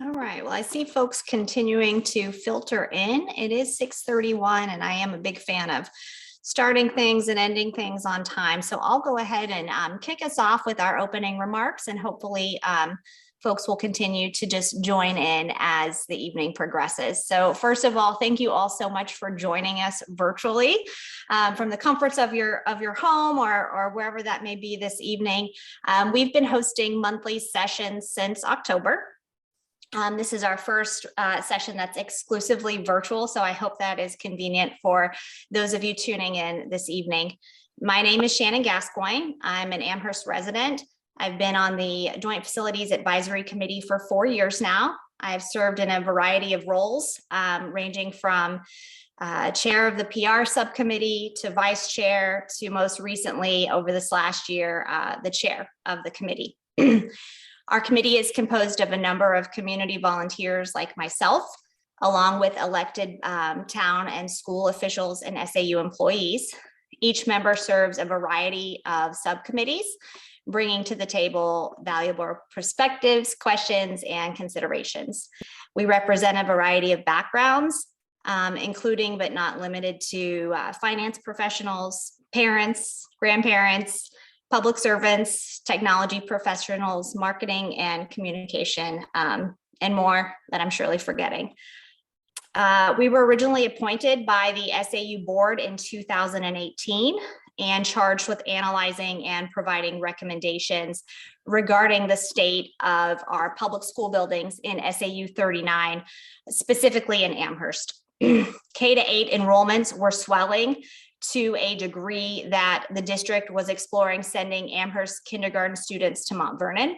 All right, well, I see folks continuing to filter in. It is 6:31 and I am a big fan of starting things and ending things on time. So I'll go ahead and kick us off with our opening remarks, and hopefully folks will continue to just join in as the evening progresses. So first of all, thank you all so much for joining us virtually from the comforts of your home or wherever that may be this evening. We've been hosting monthly sessions since October. This is our first session that's exclusively virtual, so I hope that is convenient for those of you tuning in this evening. My name is Shannon Gasque. I'm an Amherst resident. I've been on the Joint Facilities Advisory Committee for 4 years now. I've served in a variety of roles, ranging from chair of the PR subcommittee to vice chair to most recently over this last year, the chair of the committee. Our committee is composed of a number of community volunteers like myself, along with elected town and school officials and SAU employees. Each member serves a variety of subcommittees, bringing to the table valuable perspectives, questions, and considerations. We represent a variety of backgrounds, including but not limited to finance professionals, parents, grandparents, public servants, technology professionals, marketing and communication, and more that I'm surely forgetting. We were originally appointed by the SAU board in 2018 and charged with analyzing and providing recommendations regarding the state of our public school buildings in SAU 39, specifically in Amherst. K-8 enrollments were swelling to a degree that the district was exploring sending Amherst kindergarten students to Mount Vernon.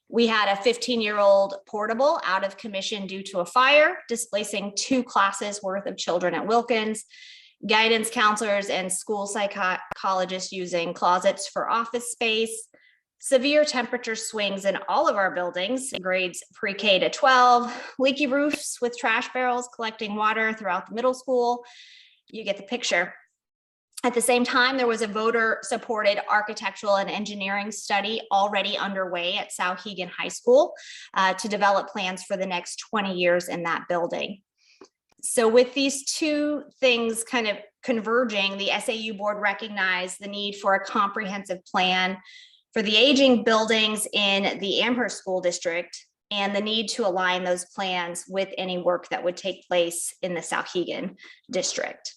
We had a 15-year-old portable out of commission due to a fire, displacing 2 classes worth of children at Wilkins, guidance counselors and school psychologists using closets for office space, severe temperature swings in all of our buildings, grades pre-K to 12, leaky roofs with trash barrels collecting water throughout the middle school. You get the picture. At the same time, there was a voter-supported architectural and engineering study already underway at Souhegan High School to develop plans for the next 20 years in that building. So with these two things kind of converging, the SAU board recognized the need for a comprehensive plan for the aging buildings in the Amherst School District and the need to align those plans with any work that would take place in the Souhegan District.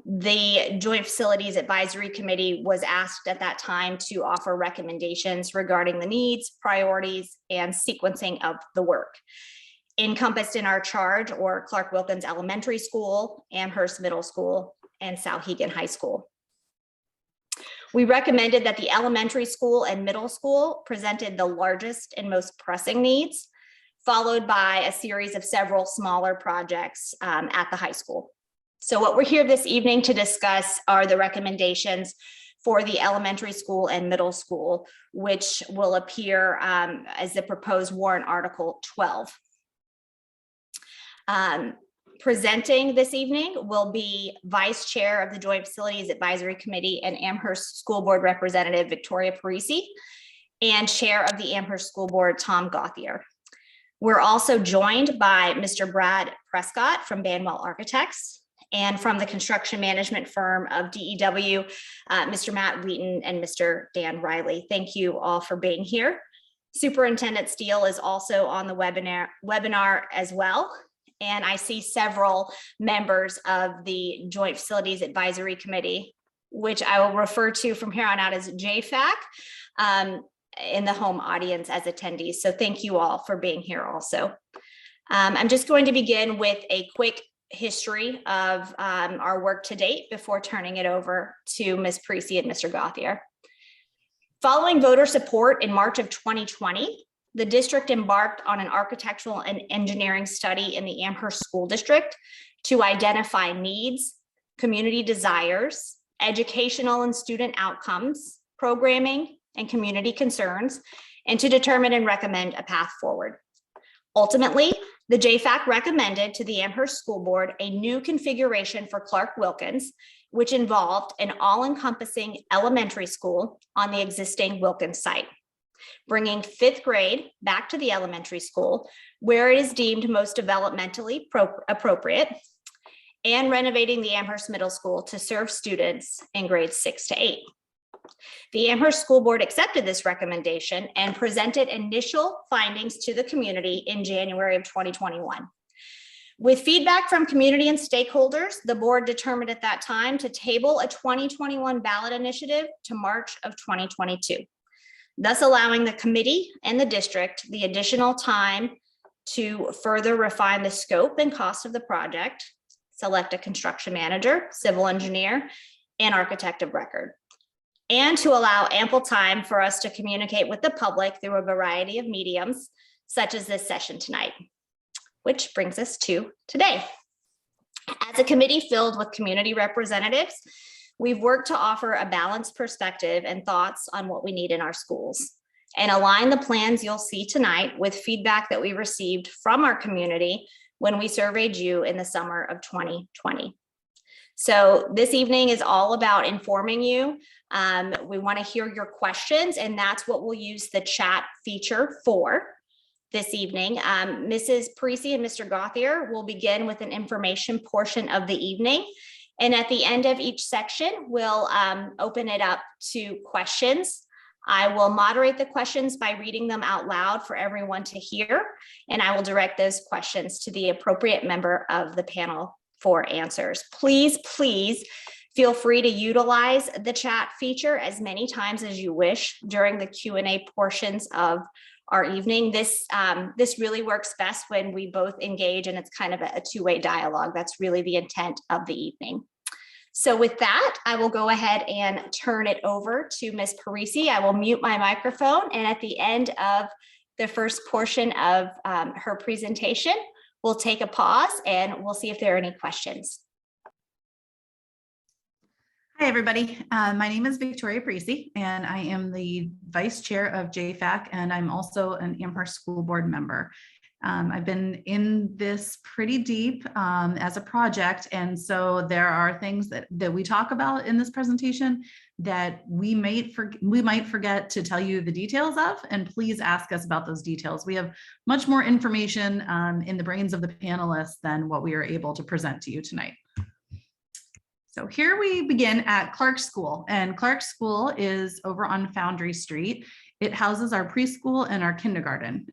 The Joint Facilities Advisory Committee was asked at that time to offer recommendations regarding the needs, priorities, and sequencing of the work. Encompassed in our charge were Clark Wilkins Elementary School, Amherst Middle School, and Souhegan High School. We recommended that the elementary school and middle school presented the largest and most pressing needs, followed by a series of several smaller projects at the high school. So what we're here this evening to discuss are the recommendations for the elementary school and middle school, which will appear as the proposed warrant article 12. Presenting this evening will be Vice Chair of the Joint Facilities Advisory Committee and Amherst School Board Representative Victoria Parisi, and Chair of the Amherst School Board, Tom Gauthier. We're also joined by Mr. Brad Prescott from Banwell Architects, and from the construction management firm of DEW, Mr. Matt Wheaton and Mr. Dan Riley. Thank you all for being here. Superintendent Steele is also on the webinar as well. And I see several members of the Joint Facilities Advisory Committee, which I will refer to from here on out as JFAC, in the home audience as attendees. So thank you all for being here also. I'm just going to begin with a quick history of our work to date before turning it over to Ms. Parisi and Mr. Gauthier. Following voter support in March of 2020, the district embarked on an architectural and engineering study in the Amherst School District to identify needs, community desires, educational and student outcomes, programming, and community concerns, and to determine and recommend a path forward. Ultimately, the JFAC recommended to the Amherst School Board a new configuration for Clark Wilkins, which involved an all-encompassing elementary school on the existing Wilkins site. bringing fifth grade back to the elementary school where it is deemed most developmentally appropriate, and renovating the Amherst Middle School to serve students in grades 6 to 8. The Amherst School Board accepted this recommendation and presented initial findings to the community in January of 2021. With feedback from community and stakeholders, the board determined at that time to table a 2021 ballot initiative to March of 2022, thus allowing the committee and the district the additional time to further refine the scope and cost of the project, select a construction manager, civil engineer, and architect of record, and to allow ample time for us to communicate with the public through a variety of mediums, such as this session tonight. Which brings us to today. As a committee filled with community representatives, we've worked to offer a balanced perspective and thoughts on what we need in our schools, and align the plans you'll see tonight with feedback that we received from our community when we surveyed you in the summer of 2020. So this evening is all about informing you. We want to hear your questions, and that's what we'll use the chat feature for this evening. Mrs. Parisi and Mr. Gauthier will begin with an information portion of the evening. And at the end of each section, we'll open it up to questions. I will moderate the questions by reading them out loud for everyone to hear, and I will direct those questions to the appropriate member of the panel for answers. Please feel free to utilize the chat feature as many times as you wish during the Q&A portions of our evening. This really works best when we both engage, and it's kind of a two-way dialogue. That's really the intent of the evening. So with that, I will go ahead and turn it over to Ms. Parisi. I will mute my microphone, and at the end of the first portion of her presentation, we'll take a pause and we'll see if there are any questions. Hi, everybody. My name is Victoria Parisi, and I am the Vice Chair of JFAC, and I'm also an Amherst School Board member. I've been in this pretty deep as a project, and so there are things that we talk about in this presentation that we might forget to tell you the details of, and please ask us about those details. We have much more information in the brains of the panelists than what we are able to present to you tonight. So here we begin at Clark School, and Clark School is over on Foundry Street. It houses our preschool and our kindergarten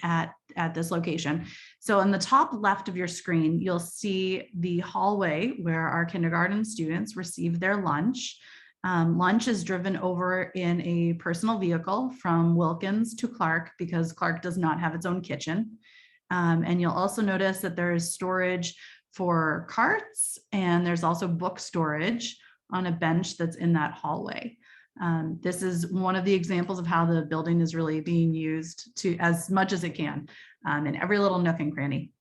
at this location. So on the top left of your screen, you'll see the hallway where our kindergarten students receive their lunch. Lunch is driven over in a personal vehicle from Wilkins to Clark because Clark does not have its own kitchen. And you'll also notice that there is storage for carts, and there's also book storage on a bench that's in that hallway. This is one of the examples of how the building is really being used to as much as it can in every little nook and cranny.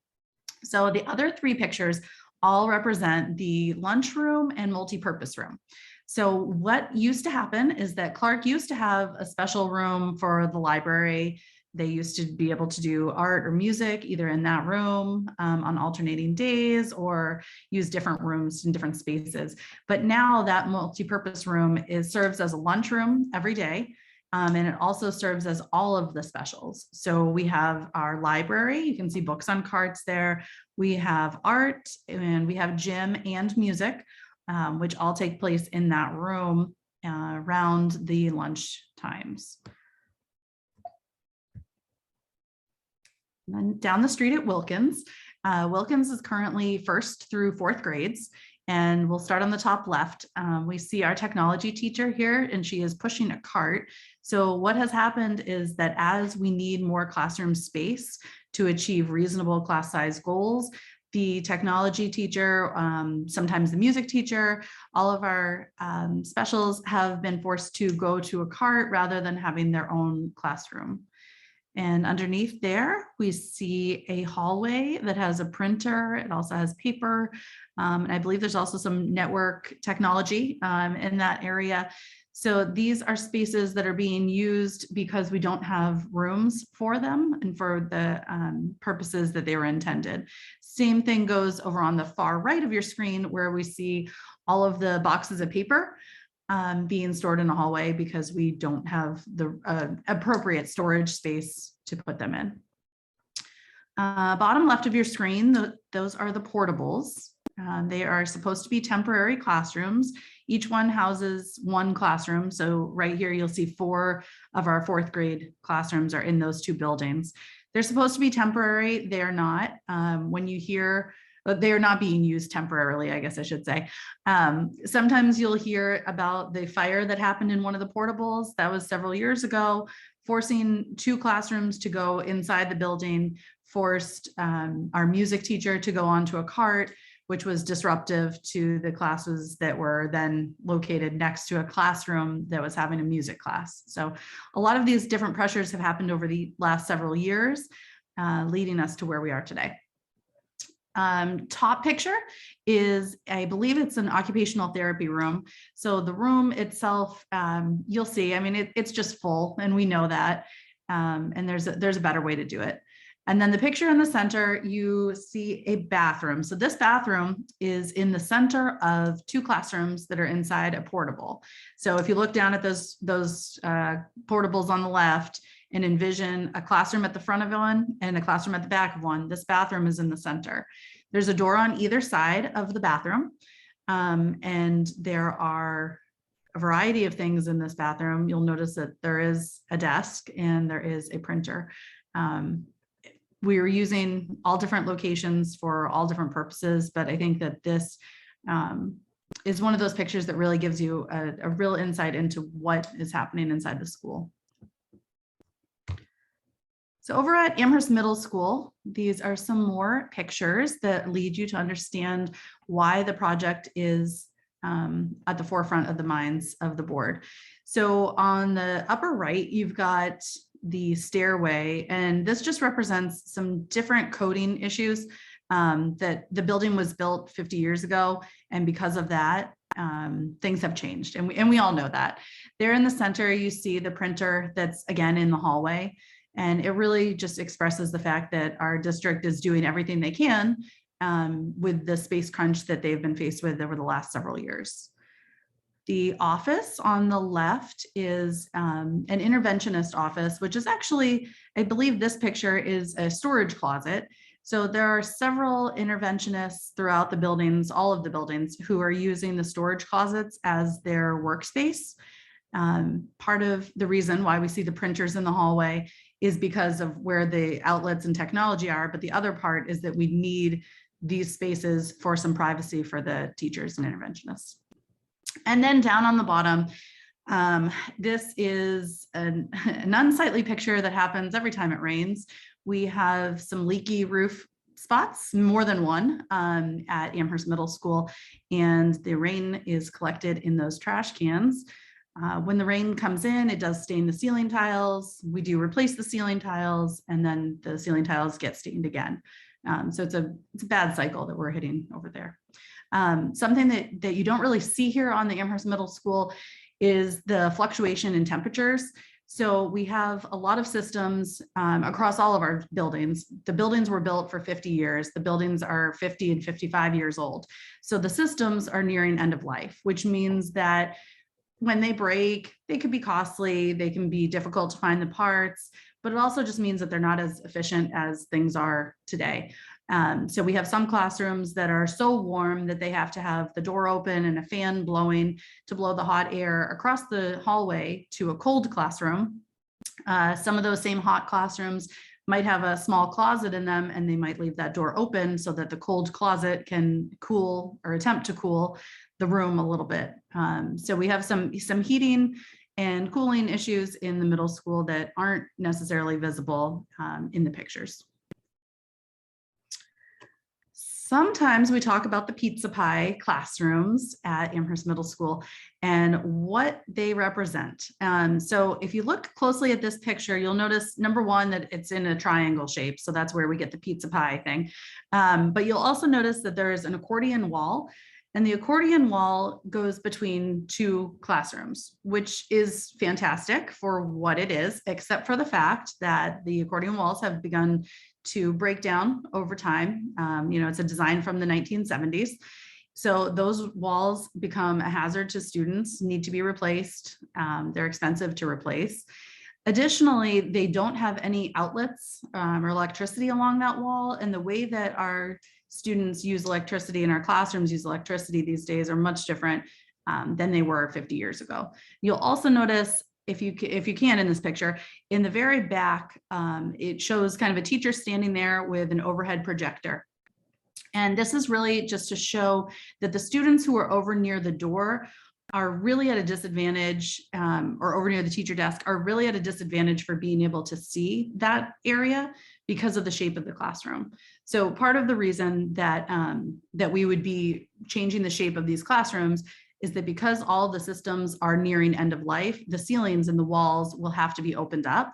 So the other three pictures all represent the lunchroom and multi-purpose room. So what used to happen is that Clark used to have a special room for the library. They used to be able to do art or music either in that room on alternating days, or use different rooms in different spaces. But now that multi-purpose room serves as a lunchroom every day. And it also serves as all of the specials. So we have our library, you can see books on carts there. We have art, and we have gym and music, which all take place in that room around the lunch times. And then down the street at Wilkins. Wilkins is currently 1st through 4th grades, and we'll start on the top left. We see our technology teacher here, and she is pushing a cart. So what has happened is that as we need more classroom space to achieve reasonable class size goals, the technology teacher, sometimes the music teacher, all of our specials have been forced to go to a cart rather than having their own classroom. And underneath there, we see a hallway that has a printer. It also has paper. And I believe there's also some network technology in that area. So these are spaces that are being used because we don't have rooms for them and for the purposes that they were intended. Same thing goes over on the far right of your screen, where we see all of the boxes of paper. being stored in a hallway because we don't have the appropriate storage space to put them in. Bottom left of your screen, those are the portables. They are supposed to be temporary classrooms. Each one houses one classroom. So right here, you'll see 4 of our 4th grade classrooms are in those 2 buildings. They're supposed to be temporary. They are not. When you hear, they are not being used temporarily, I guess I should say. Sometimes you'll hear about the fire that happened in one of the portables. That was several years ago, forcing 2 classrooms to go inside the building, forced our music teacher to go onto a cart, which was disruptive to the classes that were then located next to a classroom that was having a music class. So a lot of these different pressures have happened over the last several years, leading us to where we are today. Top picture is, I believe it's an occupational therapy room. So the room itself, you'll see, I mean, it's just full, and we know that, and there's a better way to do it. And then the picture in the center, you see a bathroom. So this bathroom is in the center of 2 classrooms that are inside a portable. So if you look down at those portables on the left and envision a classroom at the front of one and a classroom at the back of one, this bathroom is in the center. There's a door on either side of the bathroom. And there are a variety of things in this bathroom. You'll notice that there is a desk and there is a printer. We are using all different locations for all different purposes, but I think that this is one of those pictures that really gives you a real insight into what is happening inside the school. So over at Amherst Middle School, these are some more pictures that lead you to understand why the project is at the forefront of the minds of the board. So on the upper right, you've got the stairway, and this just represents some different coding issues that the building was built 50 years ago, and because of that, things have changed, and we all know that. There in the center, you see the printer that's again in the hallway, and it really just expresses the fact that our district is doing everything they can with the space crunch that they've been faced with over the last several years. The office on the left is an interventionist office, which is actually, I believe this picture is a storage closet. So there are several interventionists throughout the buildings, all of the buildings, who are using the storage closets as their workspace. Part of the reason why we see the printers in the hallway is because of where the outlets and technology are, but the other part is that we need these spaces for some privacy for the teachers and interventionists. And then down on the bottom, this is an unsightly picture that happens every time it rains. We have some leaky roof spots, more than one, at Amherst Middle School, and the rain is collected in those trash cans. When the rain comes in, it does stain the ceiling tiles. We do replace the ceiling tiles, and then the ceiling tiles get stained again. So it's a bad cycle that we're hitting over there. Something that you don't really see here on the Amherst Middle School is the fluctuation in temperatures. So we have a lot of systems across all of our buildings. The buildings were built for 50 years. The buildings are 50 and 55 years old. So the systems are nearing end of life, which means that when they break, they could be costly, they can be difficult to find the parts, but it also just means that they're not as efficient as things are today. So we have some classrooms that are so warm that they have to have the door open and a fan blowing to blow the hot air across the hallway to a cold classroom. Some of those same hot classrooms might have a small closet in them, and they might leave that door open so that the cold closet can cool or attempt to cool the room a little bit. So we have some heating and cooling issues in the middle school that aren't necessarily visible in the pictures. Sometimes we talk about the pizza pie classrooms at Amherst Middle School and what they represent. So if you look closely at this picture, you'll notice, number one, that it's in a triangle shape. So that's where we get the pizza pie thing. But you'll also notice that there is an accordion wall, and the accordion wall goes between 2 classrooms, which is fantastic for what it is, except for the fact that the accordion walls have begun to break down over time. You know, it's a design from the 1970s. So those walls become a hazard to students, need to be replaced. They're expensive to replace. Additionally, they don't have any outlets or electricity along that wall. And the way that our students use electricity in our classrooms use electricity these days are much different than they were 50 years ago. You'll also notice, if you can in this picture, in the very back, it shows kind of a teacher standing there with an overhead projector. And this is really just to show that the students who are over near the door are really at a disadvantage, or over near the teacher desk are really at a disadvantage for being able to see that area because of the shape of the classroom. So part of the reason that that we would be changing the shape of these classrooms is that because all the systems are nearing end of life, the ceilings and the walls will have to be opened up.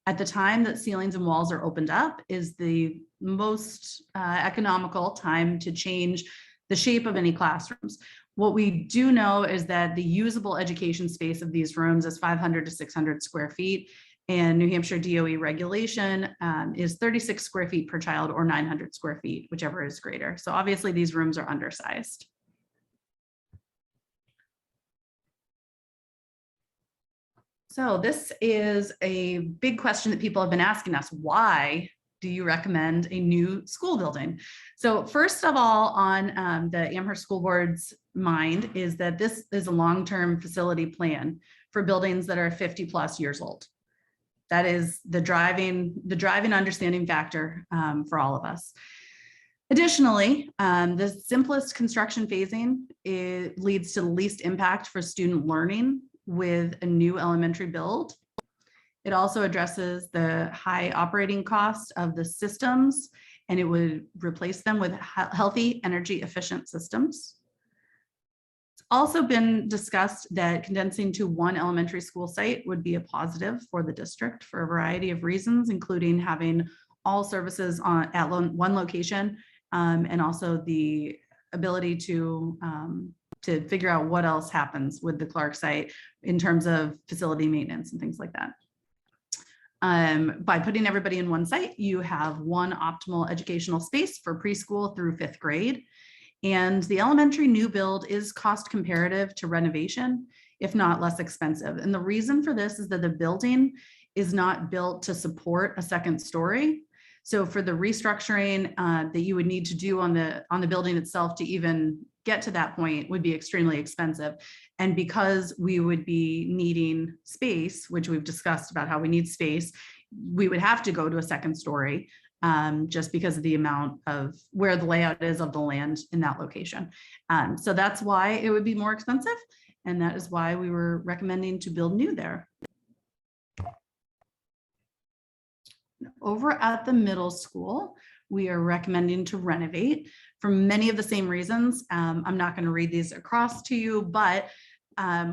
At the time that ceilings and walls are opened up is the most economical time to change the shape of any classrooms. What we do know is that the usable education space of these rooms is 500 to 600 square feet, and New Hampshire DOE regulation is 36 square feet per child or 900 square feet, whichever is greater. So obviously these rooms are undersized. So this is a big question that people have been asking us. Why do you recommend a new school building? So first of all, on the Amherst School Board's mind is that this is a long-term facility plan for buildings that are 50 plus years old. That is the driving understanding factor for all of us. Additionally, the simplest construction phasing leads to the least impact for student learning with a new elementary build. It also addresses the high operating cost of the systems, and it would replace them with healthy, energy efficient systems. It's also been discussed that condensing to one elementary school site would be a positive for the district for a variety of reasons, including having all services at one location, and also the ability to figure out what else happens with the Clark site in terms of facility maintenance and things like that. By putting everybody in one site, you have one optimal educational space for preschool through 5th grade. And the elementary new build is cost comparative to renovation, if not less expensive. And the reason for this is that the building is not built to support a second story. So for the restructuring that you would need to do on the building itself to even get to that point would be extremely expensive. And because we would be needing space, which we've discussed about how we need space, we would have to go to a second story just because of the amount of where the layout is of the land in that location. So that's why it would be more expensive. And that is why we were recommending to build new there. Over at the middle school, we are recommending to renovate for many of the same reasons. I'm not going to read these across to you, but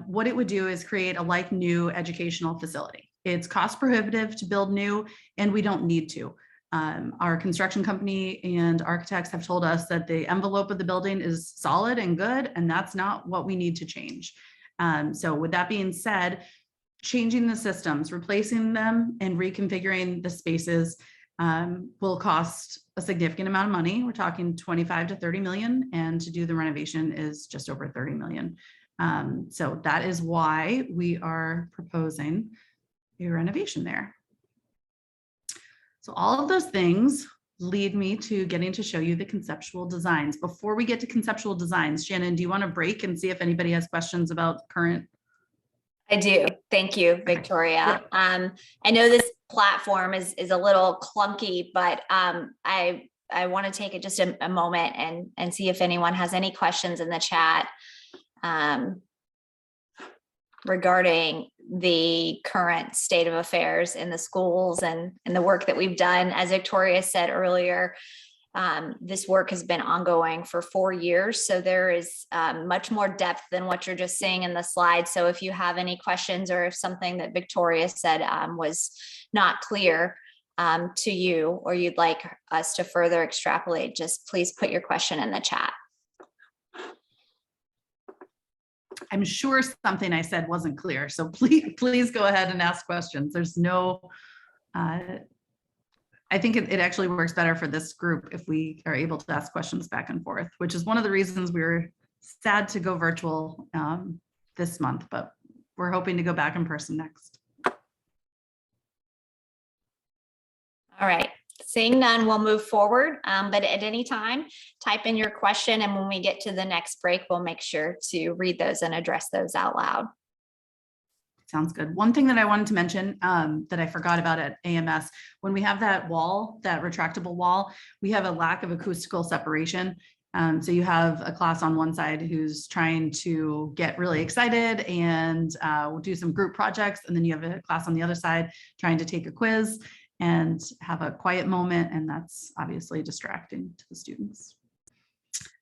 what it would do is create a like new educational facility. It's cost prohibitive to build new, and we don't need to. Our construction company and architects have told us that the envelope of the building is solid and good, and that's not what we need to change. So with that being said, changing the systems, replacing them and reconfiguring the spaces will cost a significant amount of money. We're talking 25 to 30 million, and to do the renovation is just over 30 million. So that is why we are proposing a renovation there. So all of those things lead me to getting to show you the conceptual designs. Before we get to conceptual designs, Shannon, do you want to break and see if anybody has questions about current? I do. Thank you, Victoria. I know this platform is a little clunky, but I want to take it just a moment and see if anyone has any questions in the chat regarding the current state of affairs in the schools and the work that we've done. As Victoria said earlier, this work has been ongoing for 4 years. So there is much more depth than what you're just seeing in the slide. So if you have any questions, or if something that Victoria said was not clear to you, or you'd like us to further extrapolate, just please put your question in the chat. I'm sure something I said wasn't clear. So please go ahead and ask questions. There's no, I think it actually works better for this group if we are able to ask questions back and forth, which is one of the reasons we were sad to go virtual this month, but we're hoping to go back in person next. All right, seeing none, we'll move forward. But at any time, type in your question, and when we get to the next break, we'll make sure to read those and address those out loud. Sounds good. One thing that I wanted to mention that I forgot about at AMS, when we have that wall, that retractable wall, we have a lack of acoustical separation. So you have a class on one side who's trying to get really excited and do some group projects. And then you have a class on the other side trying to take a quiz and have a quiet moment. And that's obviously distracting to the students.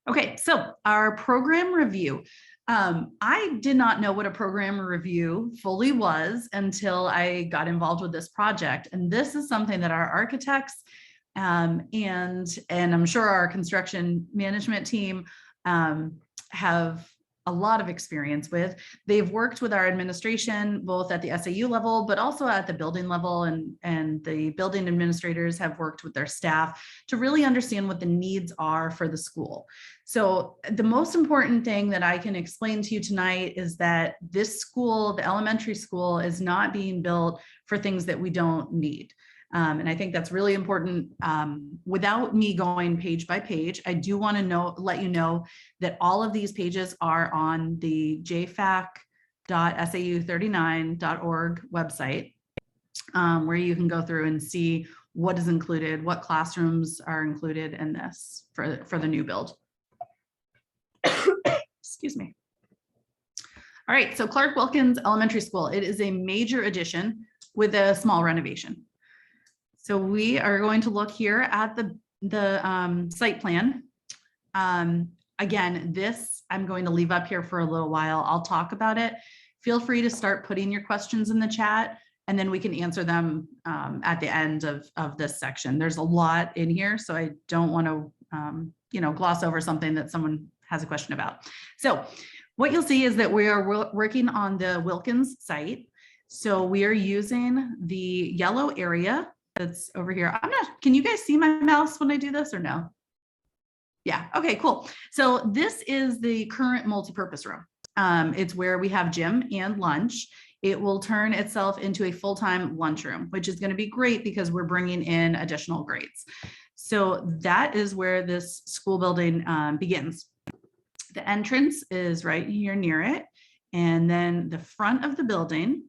Okay, so our program review. I did not know what a program review fully was until I got involved with this project. And this is something that our architects and I'm sure our construction management team have a lot of experience with. They've worked with our administration, both at the SAU level, but also at the building level, and the building administrators have worked with their staff to really understand what the needs are for the school. So the most important thing that I can explain to you tonight is that this school, the elementary school, is not being built for things that we don't need. And I think that's really important. Without me going page by page, I do want to let you know that all of these pages are on the jfac.sau39.org website, where you can go through and see what is included, what classrooms are included in this for the new build. Excuse me. All right, so Clark Wilkins Elementary School. It is a major addition with a small renovation. So we are going to look here at the site plan. Again, this I'm going to leave up here for a little while. I'll talk about it. Feel free to start putting your questions in the chat, and then we can answer them at the end of this section. There's a lot in here, so I don't want to gloss over something that someone has a question about. So what you'll see is that we are working on the Wilkins site. So we are using the yellow area that's over here. Can you guys see my mouse when I do this or no? Yeah, okay, cool. So this is the current multipurpose room. It's where we have gym and lunch. It will turn itself into a full-time lunchroom, which is going to be great because we're bringing in additional grades. So that is where this school building begins. The entrance is right here near it. And then the front of the building,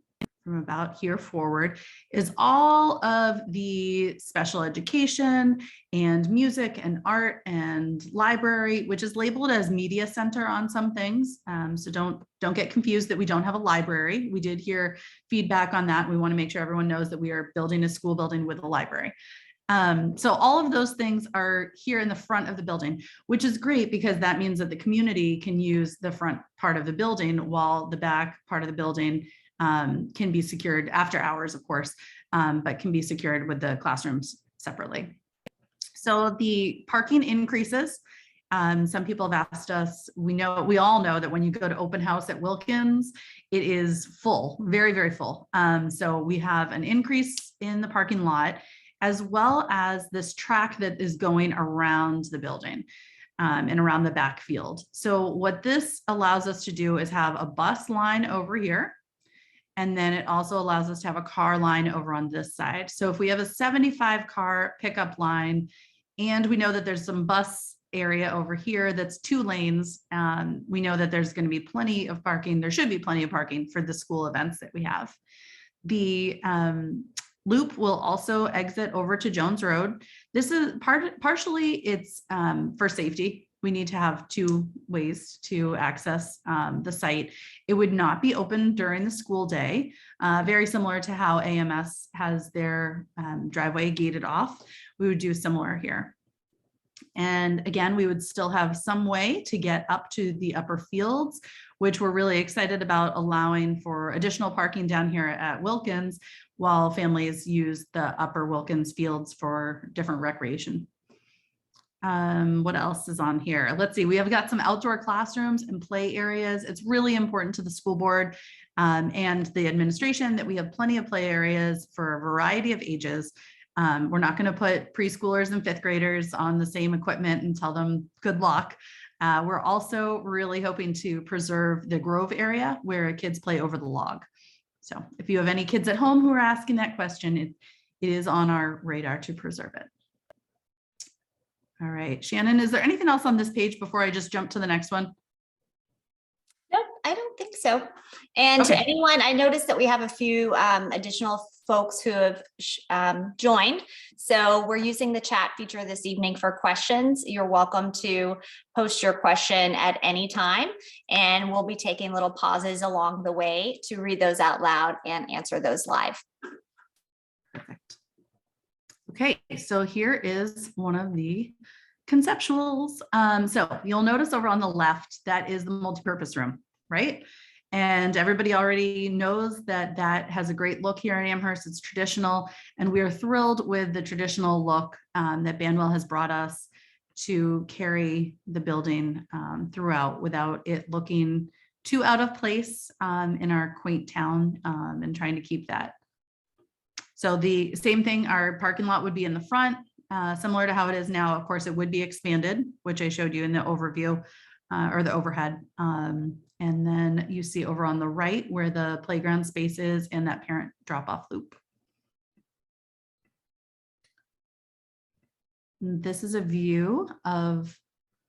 from about here forward, is all of the special education and music and art and library, which is labeled as media center on some things. So don't get confused that we don't have a library. We did hear feedback on that. We want to make sure everyone knows that we are building a school building with a library. So all of those things are here in the front of the building, which is great because that means that the community can use the front part of the building while the back part of the building can be secured after hours, of course, but can be secured with the classrooms separately. So the parking increases. Some people have asked us, we all know that when you go to open house at Wilkins, it is full, very, very full. So we have an increase in the parking lot, as well as this track that is going around the building and around the backfield. So what this allows us to do is have a bus line over here. And then it also allows us to have a car line over on this side. So if we have a 75 car pickup line, and we know that there's some bus area over here that's 2 lanes, we know that there's going to be plenty of parking. There should be plenty of parking for the school events that we have. The loop will also exit over to Jones Road. This is partially it's for safety. We need to have 2 ways to access the site. It would not be open during the school day, very similar to how AMS has their driveway gated off. We would do similar here. And again, we would still have some way to get up to the upper fields, which we're really excited about, allowing for additional parking down here at Wilkins while families use the upper Wilkins fields for different recreation. What else is on here? Let's see, we have got some outdoor classrooms and play areas. It's really important to the school board and the administration that we have plenty of play areas for a variety of ages. We're not going to put preschoolers and 5th graders on the same equipment and tell them good luck. We're also really hoping to preserve the Grove area where kids play over the log. So if you have any kids at home who are asking that question, it is on our radar to preserve it. All right, Shannon, is there anything else on this page before I just jump to the next one? Nope, I don't think so. And to Okay. anyone, I noticed that we have a few additional folks who have joined. So we're using the chat feature this evening for questions. You're welcome to post your question at any time, and we'll be taking little pauses along the way to read those out loud and answer those live. Perfect. Okay, so here is one of the conceptuals. So you'll notice over on the left, that is the multipurpose room, right? And everybody already knows that that has a great look here in Amherst. It's traditional, and we are thrilled with the traditional look that Banwell has brought us to carry the building throughout without it looking too out of place in our quaint town, and trying to keep that. So the same thing, our parking lot would be in the front, similar to how it is now. Of course, it would be expanded, which I showed you in the overview or the overhead. And then you see over on the right where the playground space is and that parent drop-off loop. This is a view of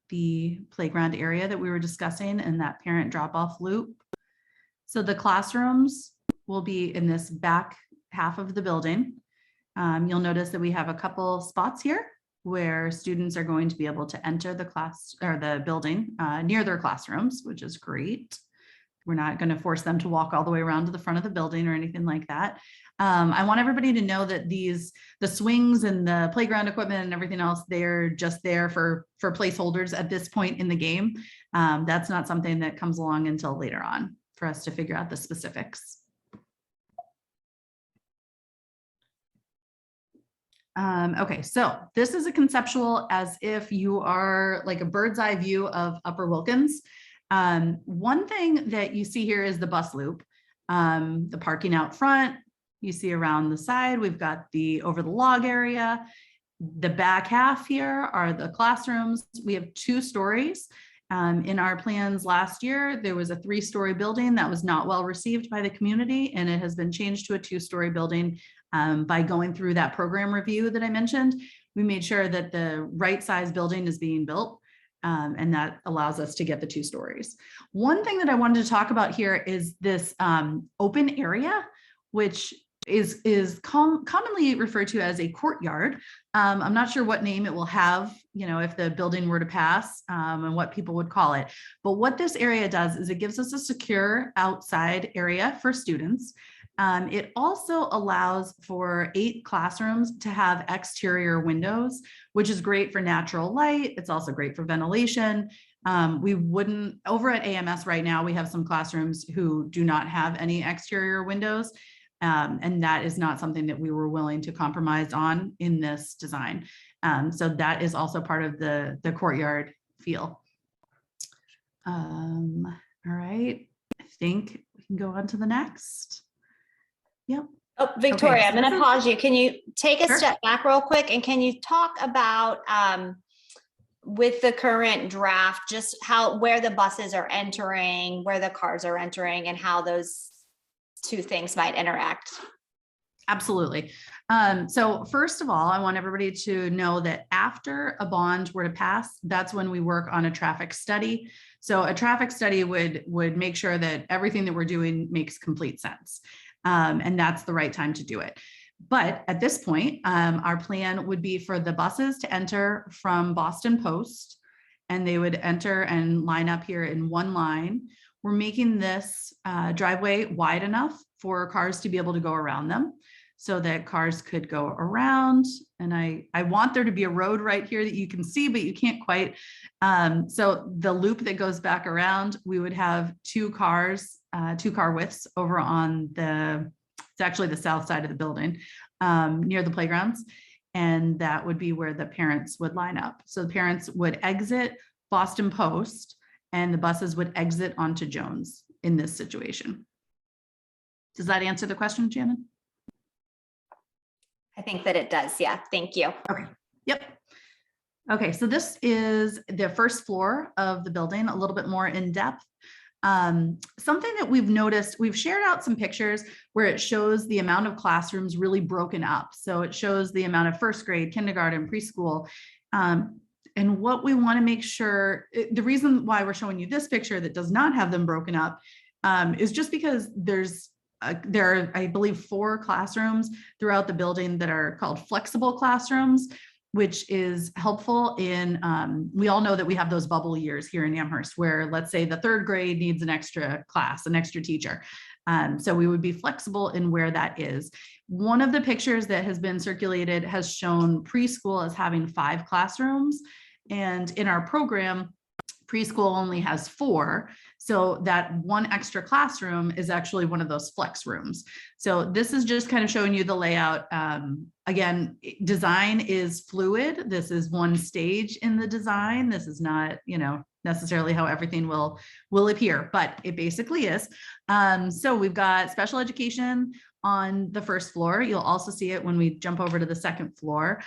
the playground area that we were discussing and that parent drop-off loop. So the classrooms will be in this back half of the building. You'll notice that we have a couple spots here where students are going to be able to enter the class or the building near their classrooms, which is great. We're not going to force them to walk all the way around to the front of the building or anything like that. I want everybody to know that the swings and the playground equipment and everything else, they're just there for placeholders at this point in the game. That's not something that comes along until later on for us to figure out the specifics. Okay, so this is a conceptual as if you are like a bird's eye view of Upper Wilkins. One thing that you see here is the bus loop, the parking out front. You see around the side, we've got the over the log area. The back half here are the classrooms. We have 2 stories. In our plans last year, there was a 3-story building that was not well received by the community, and it has been changed to a 2-story building. By going through that program review that I mentioned, we made sure that the right size building is being built, and that allows us to get the 2 stories. One thing that I wanted to talk about here is this open area, which is commonly referred to as a courtyard. I'm not sure what name it will have, you know, if the building were to pass, and what people would call it. But what this area does is it gives us a secure outside area for students. It also allows for 8 classrooms to have exterior windows, which is great for natural light. It's also great for ventilation. We wouldn't, over at AMS right now, we have some classrooms who do not have any exterior windows. And that is not something that we were willing to compromise on in this design. So that is also part of the courtyard feel. All right, I think we can go on to the next. Yep. Oh, Victoria, Okay, I'm going to pause you. Can you take a Sure. step back real quick? And can you talk about with the current draft, just where the buses are entering, where the cars are entering, and how those 2 things might interact? Absolutely. So first of all, I want everybody to know that after a bond were to pass, that's when we work on a traffic study. So a traffic study would make sure that everything that we're doing makes complete sense. And that's the right time to do it. But at this point, our plan would be for the buses to enter from Boston Post, and they would enter and line up here in one line. We're making this driveway wide enough for cars to be able to go around them so that cars could go around. And I want there to be a road right here that you can see, but you can't quite. So the loop that goes back around, we would have 2 cars, 2 car widths over on it's actually the south side of the building, near the playgrounds. And that would be where the parents would line up. So the parents would exit Boston Post and the buses would exit onto Jones in this situation. Does that answer the question, Shannon? I think that it does. Yeah. Thank you. Okay. Yep. Okay, so this is the first floor of the building, a little bit more in depth. Something that we've noticed, we've shared out some pictures where it shows the amount of classrooms really broken up. So it shows the amount of first grade, kindergarten, preschool. And what we want to make sure, the reason why we're showing you this picture that does not have them broken up is just because there are, I believe, 4 classrooms throughout the building that are called flexible classrooms, which is helpful in, we all know that we have those bubble years here in Amherst where, let's say, the 3rd grade needs an extra class, an extra teacher. So we would be flexible in where that is. One of the pictures that has been circulated has shown preschool as having 5 classrooms. And in our program, preschool only has 4. So that one extra classroom is actually one of those flex rooms. So this is just kind of showing you the layout. Again, design is fluid. This is one stage in the design. This is not, necessarily how everything will appear, but it basically is. So we've got special education on the first floor. You'll also see it when we jump over to the second floor.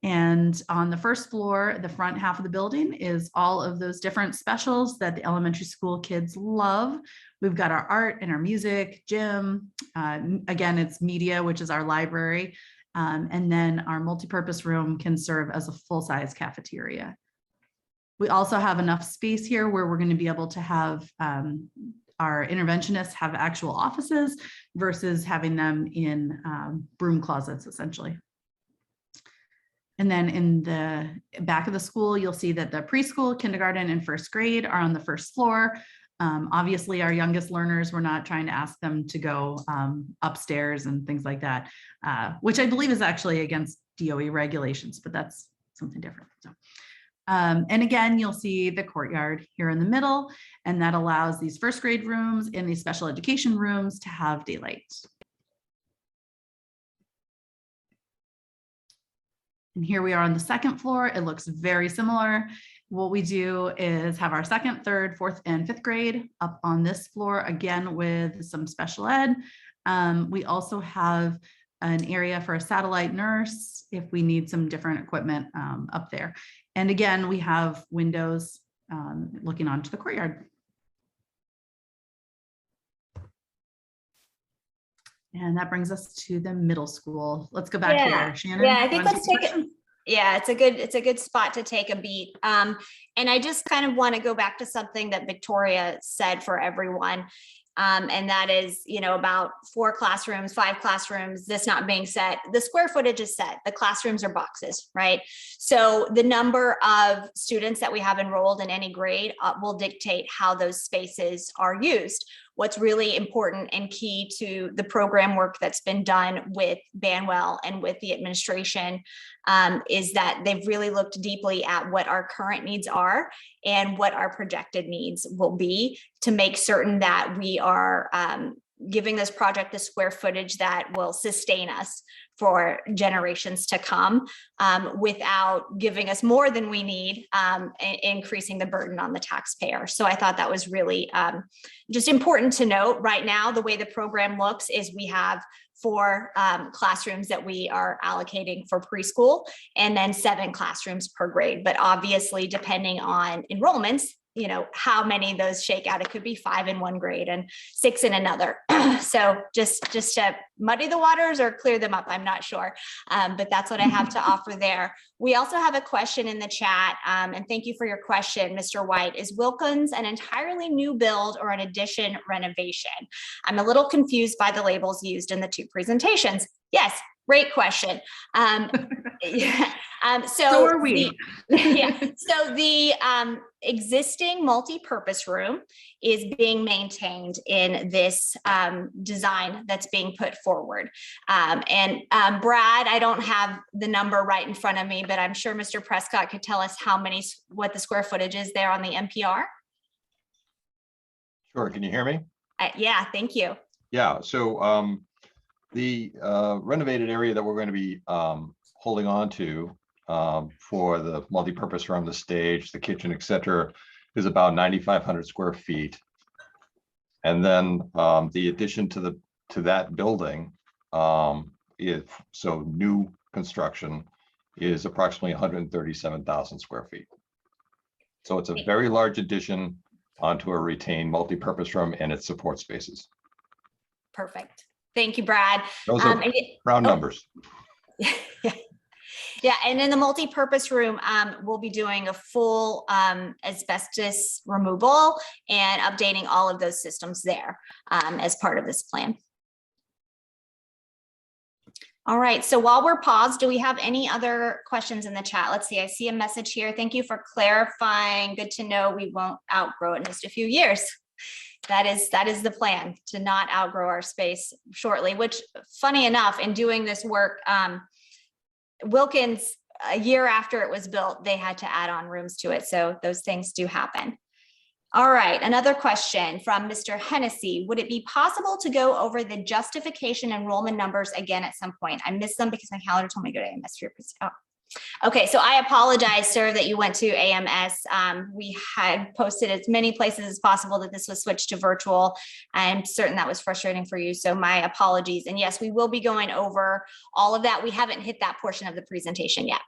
And on the first floor, the front half of the building is all of those different specials that the elementary school kids love. We've got our art and our music, gym. Again, it's media, which is our library. And then our multipurpose room can serve as a full-size cafeteria. We also have enough space here where we're going to be able to have our interventionists have actual offices versus having them in broom closets, essentially. And then in the back of the school, you'll see that the preschool, kindergarten, and first grade are on the first floor. Obviously, our youngest learners, we're not trying to ask them to go upstairs and things like that, which I believe is actually against DOE regulations, but that's something different. So, and again, you'll see the courtyard here in the middle, and that allows these first grade rooms and these special education rooms to have daylight. And here we are on the second floor. It looks very similar. What we do is have our second, third, fourth, and fifth grade up on this floor, again with some special ed. We also have an area for a satellite nurse if we need some different equipment up there. And again, we have windows looking onto the courtyard. And that brings us to the middle school. Let's go back here, Shannon. Yeah, I think let's take it. Yeah, it's a good spot to take a beat. And I just kind of want to go back to something that Victoria said for everyone. And that is, about 4 classrooms, 5 classrooms, this not being set. The square footage is set. The classrooms are boxes, right? So the number of students that we have enrolled in any grade will dictate how those spaces are used. What's really important and key to the program work that's been done with Banwell and with the administration is that they've really looked deeply at what our current needs are and what our projected needs will be to make certain that we are giving this project the square footage that will sustain us for generations to come without giving us more than we need, increasing the burden on the taxpayer. So I thought that was really just important to note. Right now, the way the program looks is we have 4 classrooms that we are allocating for preschool and then 7 classrooms per grade. But obviously, depending on enrollments, how many of those shake out. It could be 5 in one grade and 6 in another. So just to muddy the waters or clear them up, I'm not sure. But that's what I have to offer there. We also have a question in the chat, and thank you for your question, Mr. White. Is Wilkins an entirely new build or an addition renovation? I'm a little confused by the labels used in the 2 presentations. Yes, great question. Yeah. So are we. So the existing multi-purpose room is being maintained in this design that's being put forward. And Brad, I don't have the number right in front of me, but I'm sure Mr. Prescott could tell us what the square footage is there on the MPR. Sure. Can you hear me? Yeah, thank you. Yeah. So the renovated area that we're going to be holding on to for the multi-purpose room, the stage, the kitchen, etc., is about 9,500 square feet. And then the addition to that building is so new construction is approximately 137,000 square feet. So it's a very large addition onto a retained multi-purpose room and its support spaces. Perfect. Thank you, Brad. Those are round numbers. Yeah, and in the multi-purpose room, we'll be doing a full asbestos removal and updating all of those systems there as part of this plan. All right, so while we're paused, do we have any other questions in the chat? Let's see, I see a message here. Thank you for clarifying. Good to know we won't outgrow it in just a few years. That is the plan, to not outgrow our space shortly, which, funny enough, in doing this work, Wilkins, a year after it was built, they had to add on rooms to it. So those things do happen. All right, another question from Mr. Hennessy. Would it be possible to go over the justification enrollment numbers again at some point? I missed them because my calendar told me to go to AMS. Oh. Okay, so I apologize, sir, that you went to AMS. We had posted as many places as possible that this was switched to virtual. I'm certain that was frustrating for you, so my apologies. And yes, we will be going over all of that. We haven't hit that portion of the presentation yet.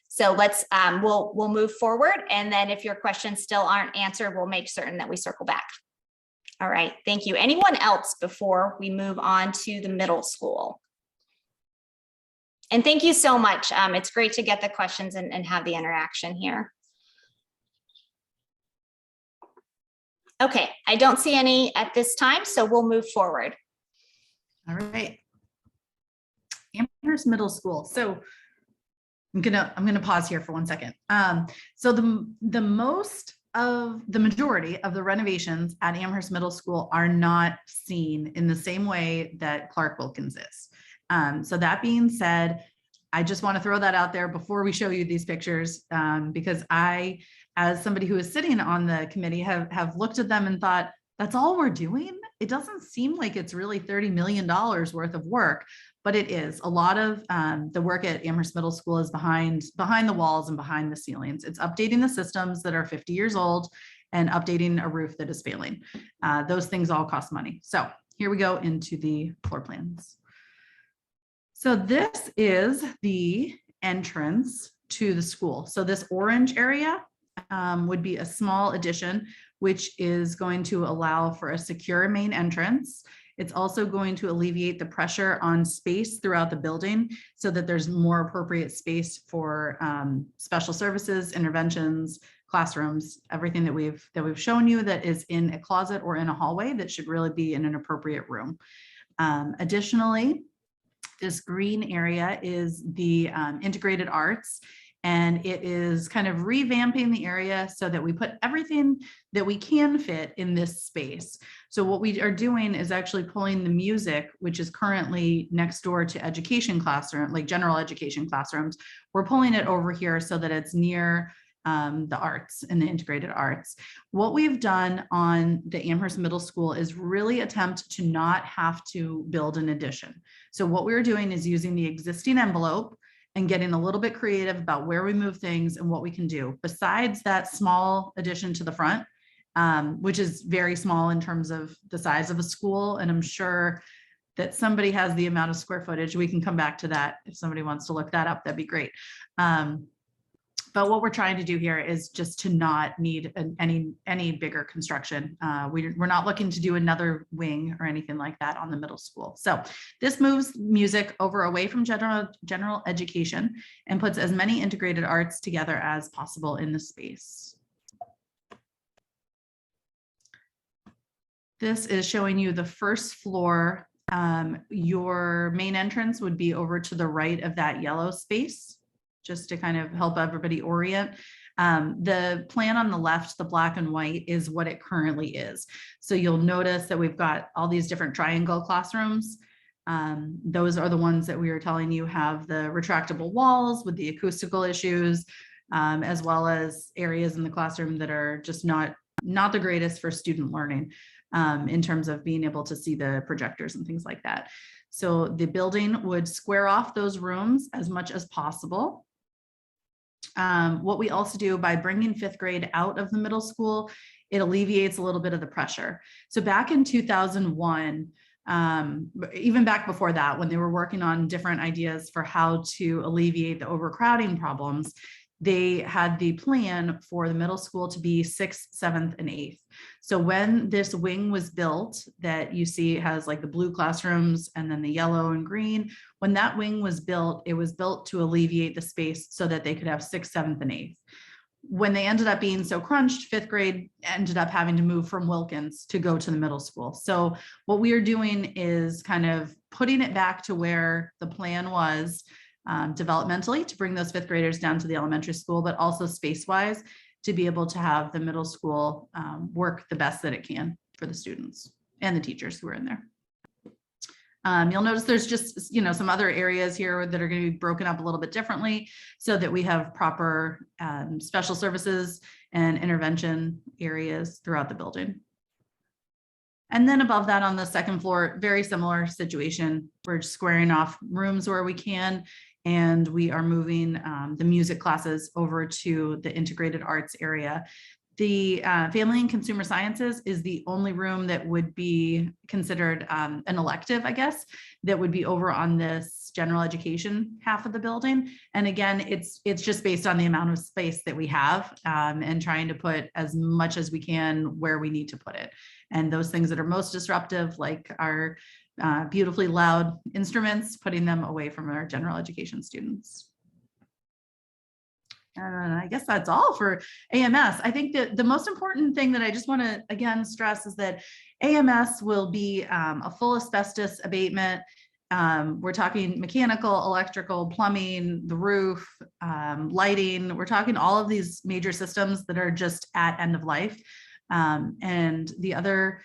So let's, we'll move forward. And then if your questions still aren't answered, we'll make certain that we circle back. All right, thank you. Anyone else before we move on to the middle school? And thank you so much. It's great to get the questions and have the interaction here. Okay, I don't see any at this time, so we'll move forward. All right. Amherst Middle School. So I'm gonna pause here for 1 second. So the majority of the renovations at Amherst Middle School are not seen in the same way that Clark Wilkins is. So that being said, I just want to throw that out there before we show you these pictures, because I, as somebody who is sitting on the committee, have looked at them and thought, that's all we're doing? It doesn't seem like it's really $30 million worth of work, but it is. A lot of the work at Amherst Middle School is behind the walls and behind the ceilings. It's updating the systems that are 50 years old and updating a roof that is failing. Those things all cost money. So here we go into the floor plans. So this is the entrance to the school. So this orange area would be a small addition, which is going to allow for a secure main entrance. It's also going to alleviate the pressure on space throughout the building so that there's more appropriate space for special services, interventions, classrooms, everything that we've shown you that is in a closet or in a hallway that should really be in an appropriate room. Additionally, this green area is the integrated arts, and it is kind of revamping the area so that we put everything that we can fit in this space. So what we are doing is actually pulling the music, which is currently next door to education classroom, like general education classrooms. We're pulling it over here so that it's near the arts and the integrated arts. What we've done on the Amherst Middle School is really attempt to not have to build an addition. So what we're doing is using the existing envelope and getting a little bit creative about where we move things and what we can do. Besides that small addition to the front, which is very small in terms of the size of a school, and I'm sure that somebody has the amount of square footage. We can come back to that if somebody wants to look that up, that'd be great. But what we're trying to do here is just to not need any bigger construction. We're not looking to do another wing or anything like that on the middle school. So this moves music over away from general education and puts as many integrated arts together as possible in the space. This is showing you the first floor. Your main entrance would be over to the right of that yellow space, just to kind of help everybody orient. The plan on the left, the black and white, is what it currently is. So you'll notice that we've got all these different triangle classrooms. Those are the ones that we were telling you have the retractable walls with the acoustical issues, as well as areas in the classroom that are just not the greatest for student learning in terms of being able to see the projectors and things like that. So the building would square off those rooms as much as possible. What we also do by bringing fifth grade out of the middle school, it alleviates a little bit of the pressure. So back in 2001, But even back before that, when they were working on different ideas for how to alleviate the overcrowding problems, they had the plan for the middle school to be 6th, 7th, and 8th. So when this wing was built that you see has like the blue classrooms and then the yellow and green, when that wing was built, it was built to alleviate the space so that they could have 6th, 7th, and 8th. When they ended up being so crunched, 5th grade ended up having to move from Wilkins to go to the middle school. So what we are doing is kind of putting it back to where the plan was, developmentally, to bring those 5th graders down to the elementary school, but also space-wise to be able to have the middle school work the best that it can for the students and the teachers who are in there. You'll notice there's just, some other areas here that are going to be broken up a little bit differently so that we have proper special services and intervention areas throughout the building. And then above that on the second floor, very similar situation. We're squaring off rooms where we can, and we are moving the music classes over to the integrated arts area. The family and consumer sciences is the only room that would be considered an elective, I guess, that would be over on this general education half of the building. And again, it's just based on the amount of space that we have and trying to put as much as we can where we need to put it. And those things that are most disruptive, like our beautifully loud instruments, putting them away from our general education students. And I guess that's all for AMS. I think that the most important thing that I just want to again stress is that AMS will be a full asbestos abatement. We're talking mechanical, electrical, plumbing, the roof, lighting. We're talking all of these major systems that are just at end of life. And the other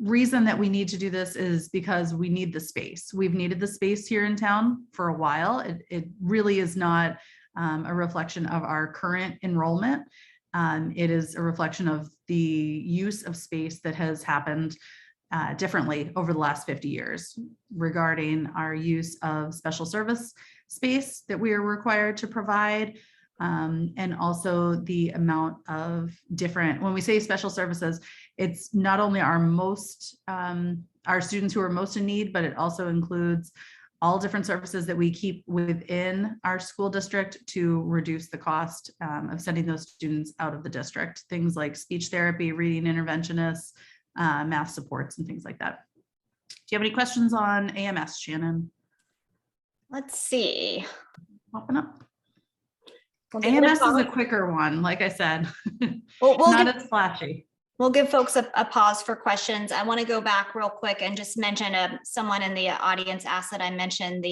reason that we need to do this is because we need the space. We've needed the space here in town for a while. It really is not a reflection of our current enrollment. It is a reflection of the use of space that has happened differently over the last 50 years regarding our use of special service space that we are required to provide. And also the amount of different, when we say special services, it's not only our students who are most in need, but it also includes all different services that we keep within our school district to reduce the cost of sending those students out of the district. Things like speech therapy, reading interventionists, math supports, and things like that. Do you have any questions on AMS, Shannon? Let's see. Open up. AMS is a quicker one, like I said. We'll not as flashy. We'll give folks a pause for questions. I want to go back real quick and just mention someone in the audience asked that I mentioned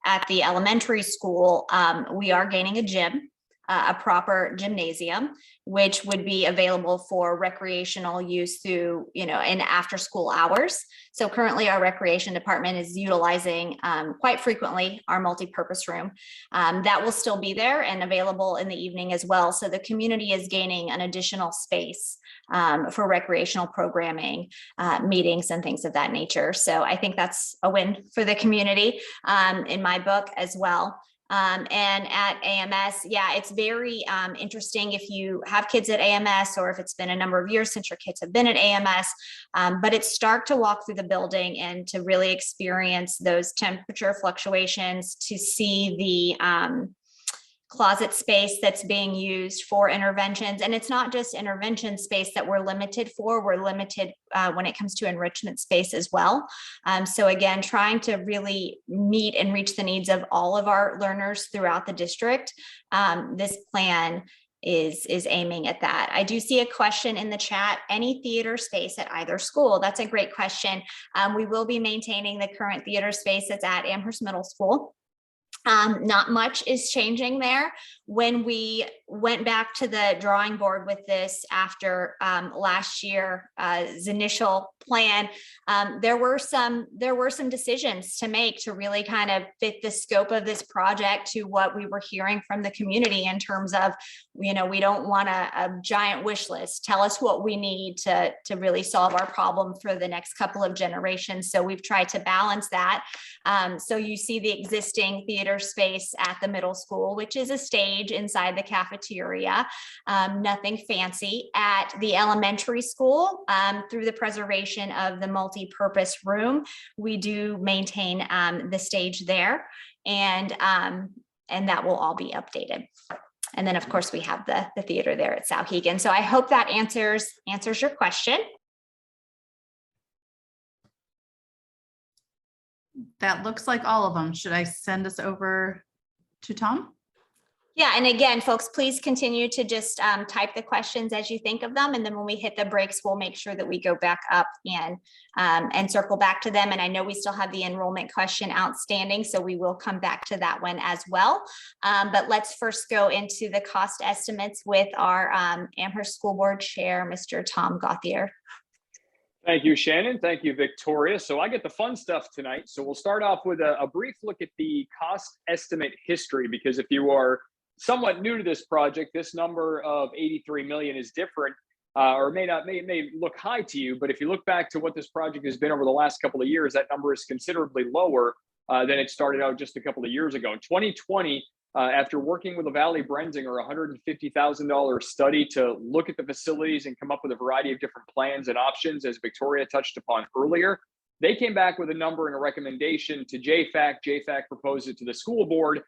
at the elementary school, we are gaining a gym, a proper gymnasium, which would be available for recreational use through, in after school hours. So currently our recreation department is utilizing quite frequently our multi-purpose room. That will still be there and available in the evening as well. So the community is gaining an additional space for recreational programming, meetings and things of that nature. So I think that's a win for the community in my book as well. And at AMS, yeah, it's very interesting if you have kids at AMS or if it's been a number of years since your kids have been at AMS, but it's stark to walk through the building and to really experience those temperature fluctuations, to see the closet space that's being used for interventions. And it's not just intervention space that we're limited for, we're limited when it comes to enrichment space as well. So again, trying to really meet and reach the needs of all of our learners throughout the district. This plan is aiming at that. I do see a question in the chat, any theater space at either school? That's a great question. We will be maintaining the current theater space that's at Amherst Middle School. Not much is changing there. When we went back to the drawing board with this after last year's initial plan, there were some decisions to make to really kind of fit the scope of this project to what we were hearing from the community in terms of, we don't want a giant wish list. Tell us what we need to really solve our problem for the next couple of generations. So we've tried to balance that. So you see the existing theater theater space at the middle school, which is a stage inside the cafeteria, nothing fancy. At the elementary school, through the preservation of the multi-purpose room, we do maintain the stage there, and that will all be updated. And then, of course, we have the theater there at Souhegan. So I hope that answers your question. That looks like all of them. Should I send us over to Tom? Yeah, and again, folks, please continue to just type the questions as you think of them. And then when we hit the breaks, we'll make sure that we go back up and circle back to them. And I know we still have the enrollment question outstanding, so we will come back to that one as well. But let's first go into the cost estimates with our Amherst School Board Chair, Mr. Tom Gauthier. Thank you, Shannon. Thank you, Victoria. So I get the fun stuff tonight. So we'll start off with a brief look at the cost estimate history, because if you are somewhat new to this project, this number of 83 million is different, or may look high to you. But if you look back to what this project has been over the last couple of years, that number is considerably lower than it started out just a couple of years ago. In 2020, after working with the Valley Brenzinger, $150,000 study to look at the facilities and come up with a variety of different plans and options, as Victoria touched upon earlier, they came back with a number and a recommendation to JFAC. JFAC proposed it to the school board,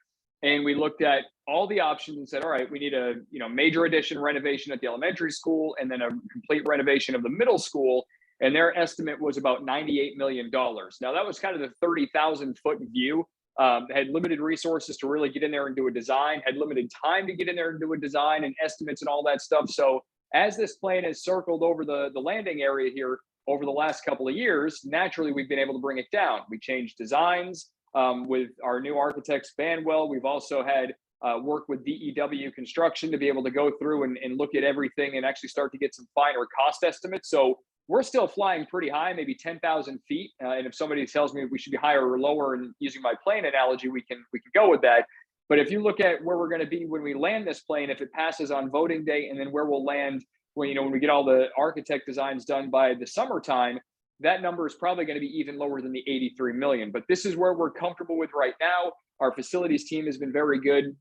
and we looked at all the options and said, all right, we need a major addition renovation at the elementary school and then a complete renovation of the middle school. And their estimate was about $98 million. Now, that was kind of the 30,000 foot view. Had limited resources to really get in there and do a design, had limited time to get in there and do a design and estimates and all that stuff. So as this plan has circled over the landing area here over the last couple of years, naturally, we've been able to bring it down. We changed designs with our new architects, Banwell. We've also had work with DEW construction to be able to go through and look at everything and actually start to get some finer cost estimates. So we're still flying pretty high, maybe 10,000 feet. And if somebody tells me we should be higher or lower, and using my plane analogy, we can go with that. But if you look at where we're going to be when we land this plane, if it passes on voting day, and then where we'll land when we get all the architect designs done by the summertime, that number is probably going to be even lower than the 83 million. But this is where we're comfortable with right now. Our facilities team has been very good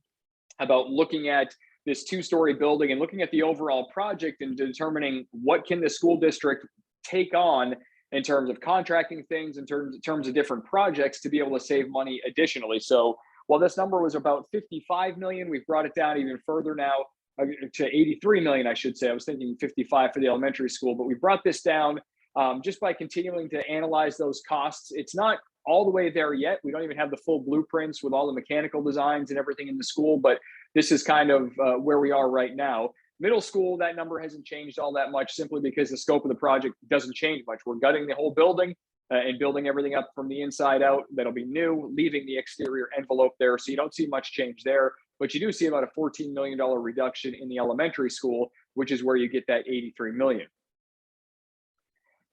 about looking at this two-story building and looking at the overall project and determining what can the school district take on in terms of contracting things, in terms of different projects, to be able to save money additionally. So while this number was about 55 million, we've brought it down even further now to 83 million, I should say. I was thinking 55 for the elementary school, but we brought this down just by continuing to analyze those costs. It's not all the way there yet. We don't even have the full blueprints with all the mechanical designs and everything in the school, but this is kind of where we are right now. Middle school, that number hasn't changed all that much, simply because the scope of the project doesn't change much. We're gutting the whole building and building everything up from the inside out. That'll be new, leaving the exterior envelope there. So you don't see much change there, but you do see about a $14 million reduction in the elementary school, which is where you get that 83 million.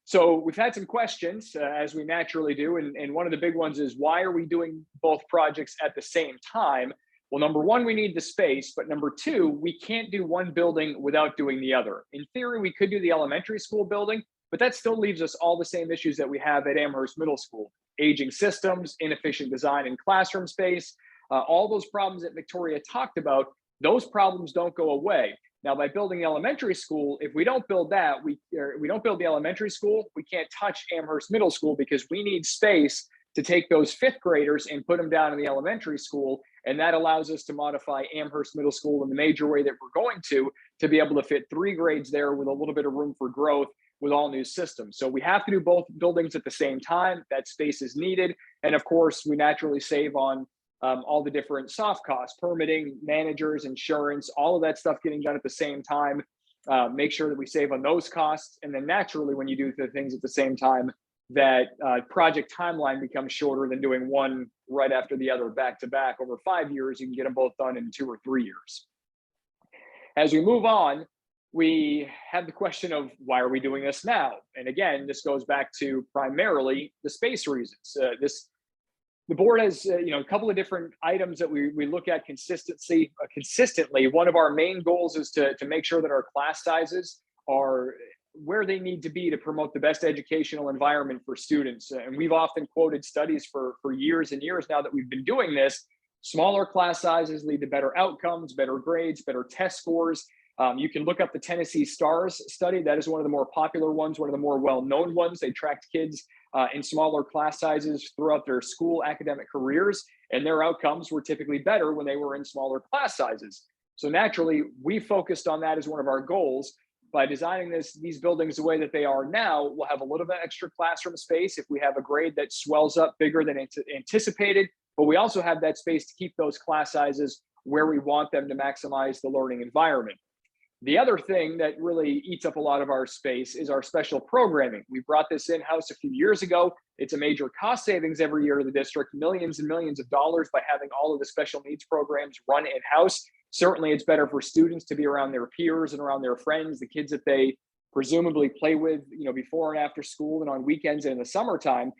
So we've had some questions, as we naturally do. And one of the big ones is, why are we doing both projects at the same time? Well, number one, we need the space, but number two, we can't do one building without doing the other. In theory, we could do the elementary school building, but that still leaves us all the same issues that we have at Amherst Middle School: aging systems, inefficient design in classroom space, all those problems that Victoria talked about. Those problems don't go away. Now, by building the elementary school, if we don't build that, we don't build the elementary school, we can't touch Amherst Middle School, because we need space to take those fifth graders and put them down in the elementary school. And that allows us to modify Amherst Middle School in the major way that we're going to be able to fit 3 grades there with a little bit of room for growth with all new systems. So we have to do both buildings at the same time. That space is needed. And of course, we naturally save on all the different soft costs: permitting, managers, insurance, all of that stuff getting done at the same time. Make sure that we save on those costs. And then naturally, when you do the things at the same time, that project timeline becomes shorter than doing one right after the other back to back. Over 5 years, you can get them both done in 2 or 3 years. As we move on, we have the question of, why are we doing this now? And again, this goes back to primarily the space reasons. The board has a couple of different items that we look at consistently. One of our main goals is to make sure that our class sizes are where they need to be to promote the best educational environment for students. And we've often quoted studies for years and years now that we've been doing this. Smaller class sizes lead to better outcomes, better grades, better test scores. You can look up the Tennessee STARS study. That is one of the more popular ones, one of the more well-known ones. They tracked kids in smaller class sizes throughout their school academic careers, and their outcomes were typically better when they were in smaller class sizes. So naturally, we focused on that as one of our goals. By designing these buildings the way that they are now, we'll have a little bit extra classroom space if we have a grade that swells up bigger than anticipated, but we also have that space to keep those class sizes where we want them to maximize the learning environment. The other thing that really eats up a lot of our space is our special programming. We brought this in-house a few years ago. It's a major cost savings every year to the district, millions and millions of dollars by having all of the special needs programs run in-house. Certainly, it's better for students to be around their peers and around their friends, the kids that they presumably play with, before and after school and on weekends and in the summertime.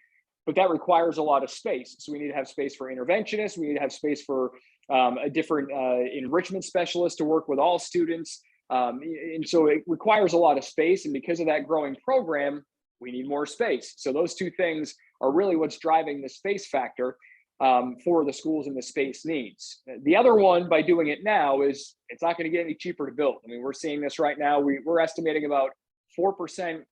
But that requires a lot of space. So we need to have space for interventionists. We need to have space for a different enrichment specialist to work with all students. And so it requires a lot of space. And because of that growing program, we need more space. So those two things are really what's driving the space factor for the schools and the space needs. The other one, by doing it now, is it's not going to get any cheaper to build. I mean, we're seeing this right now. We're estimating about 4%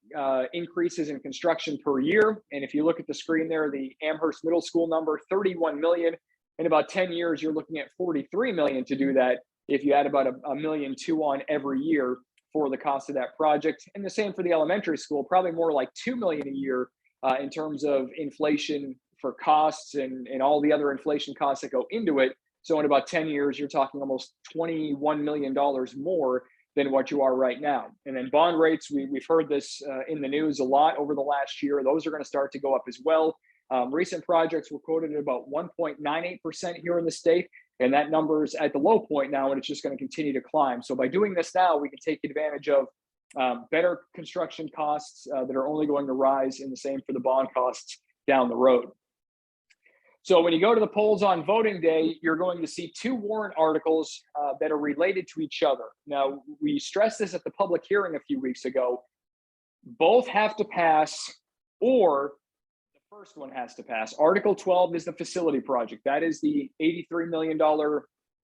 increases in construction per year. And if you look at the screen there, the Amherst Middle School number, 31 million. In about 10 years, you're looking at 43 million to do that if you add about $1.2 million on every year for the cost of that project. And the same for the elementary school, probably more like 2 million a year in terms of inflation for costs and all the other inflation costs that go into it. So in about 10 years, you're talking almost $21 million more than what you are right now. And then bond rates, we've heard this in the news a lot over the last year. Those are going to start to go up as well. Recent projects were quoted at about 1.98% here in the state. And that number is at the low point now, and it's just going to continue to climb. So by doing this now, we can take advantage of better construction costs that are only going to rise, and the same for the bond costs down the road. So when you go to the polls on voting day, you're going to see two warrant articles that are related to each other. Now, we stressed this at the public hearing a few weeks ago. Both have to pass, or the first one has to pass. Article 12 is the facility project. That is the $83 million.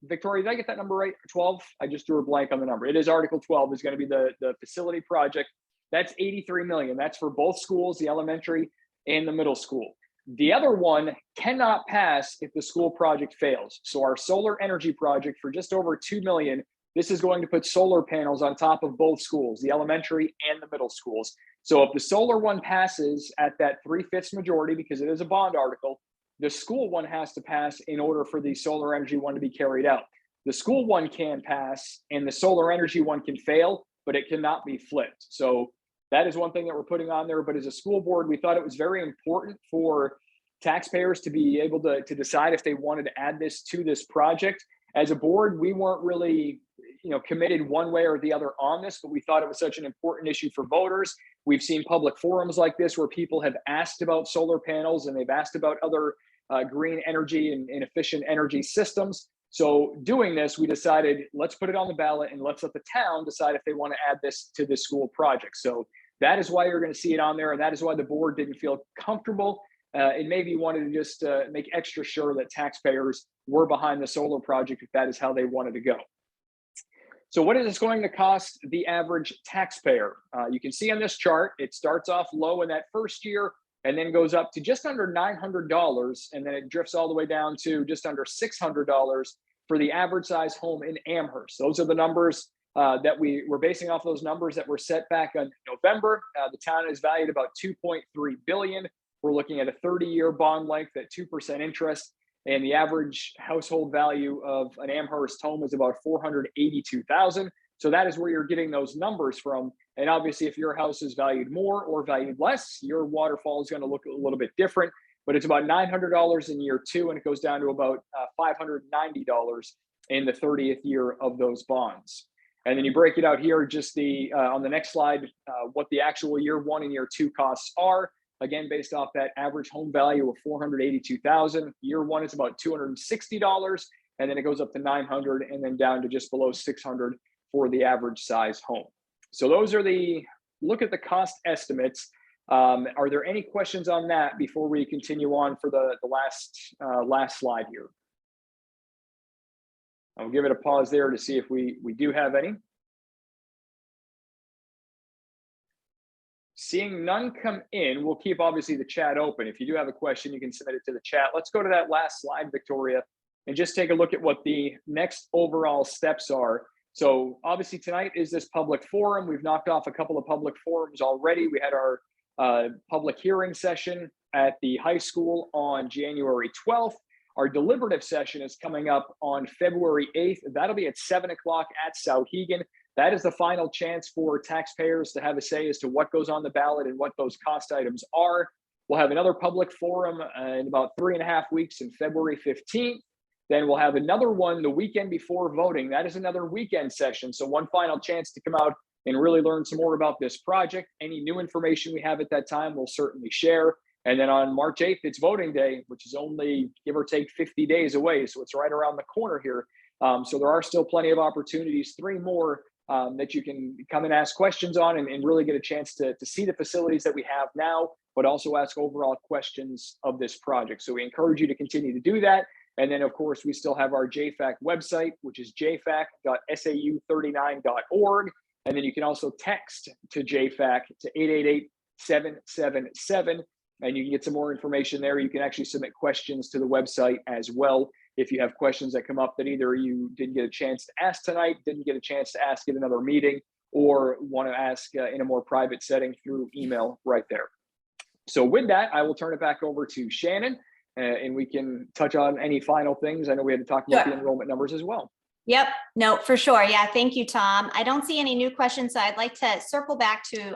Victoria, did I get that number right? 12? I just drew a blank on the number. It is Article 12 is going to be the facility project. That's $83 million. That's for both schools, the elementary and the middle school. The other one cannot pass if the school project fails. So our solar energy project for just over $2 million, this is going to put solar panels on top of both schools, the elementary and the middle schools. So if the solar one passes at that 3/5 majority, because it is a bond article, the school one has to pass in order for the solar energy one to be carried out. The school one can pass and the solar energy one can fail, but it cannot be flipped. So that is one thing that we're putting on there. But as a school board, we thought it was very important for taxpayers to be able to decide if they wanted to add this to this project. As a board, we weren't really committed one way or the other on this, but we thought it was such an important issue for voters. We've seen public forums like this where people have asked about solar panels and they've asked about other green energy and efficient energy systems. So doing this, we decided, let's put it on the ballot and let's let the town decide if they want to add this to this school project. So that is why you're going to see it on there. And that is why the board didn't feel comfortable and maybe wanted to just make extra sure that taxpayers were behind the solar project if that is how they wanted to go. So what is this going to cost the average taxpayer? You can see on this chart, it starts off low in that first year and then goes up to just under $900. And then it drifts all the way down to just under $600 for the average size home in Amherst. Those are the numbers that we were basing off those numbers that were set back in November. The town is valued about $2.3 billion. We're looking at a 30-year bond length at 2% interest. And the average household value of an Amherst home is about $482,000. So that is where you're getting those numbers from. And obviously, if your house is valued more or valued less, your waterfall is going to look a little bit different. But it's about $900 in year two, and it goes down to about $590 in the 30th year of those bonds. And then you break it out here, just on the next slide, what the actual year one and year two costs are. Again, based off that average home value of $482,000. Year one is about $260, and then it goes up to $900 and then down to just below $600 for the average size home. So those are look at the cost estimates. Are there any questions on that before we continue on for the last slide here? I'll give it a pause there to see if we do have any. Seeing none come in, we'll keep obviously the chat open. If you do have a question, you can submit it to the chat. Let's go to that last slide, Victoria, and just take a look at what the next overall steps are. So obviously tonight is this public forum. We've knocked off a couple of public forums already. We had our public hearing session at the high school on January 12th. Our deliberative session is coming up on February 8th. That'll be at 7 o'clock at Souhegan. That is the final chance for taxpayers to have a say as to what goes on the ballot and what those cost items are. We'll have another public forum in about 3.5 weeks in February 15th. Then we'll have another one the weekend before voting. That is another weekend session. So one final chance to come out and really learn some more about this project. Any new information we have at that time, we'll certainly share. And then on March 8th, it's voting day, which is only give or take 50 days away. So it's right around the corner here. So there are still plenty of opportunities, 3 more that you can come and ask questions on and really get a chance to see the facilities that we have now, but also ask overall questions of this project. So we encourage you to continue to do that. And then, of course, we still have our JFAC website, which is jfac.sau39.org. And then you can also text to JFAC to 888-777. And you can get some more information there. You can actually submit questions to the website as well. If you have questions that come up that either you didn't get a chance to ask tonight, didn't get a chance to ask in another meeting, or want to ask in a more private setting through email right there. So with that, I will turn it back over to Shannon and we can touch on any final things. I know we had to talk about the enrollment numbers as well. Yep. No, for sure. Yeah. Thank you, Tom. I don't see any new questions. So I'd like to circle back to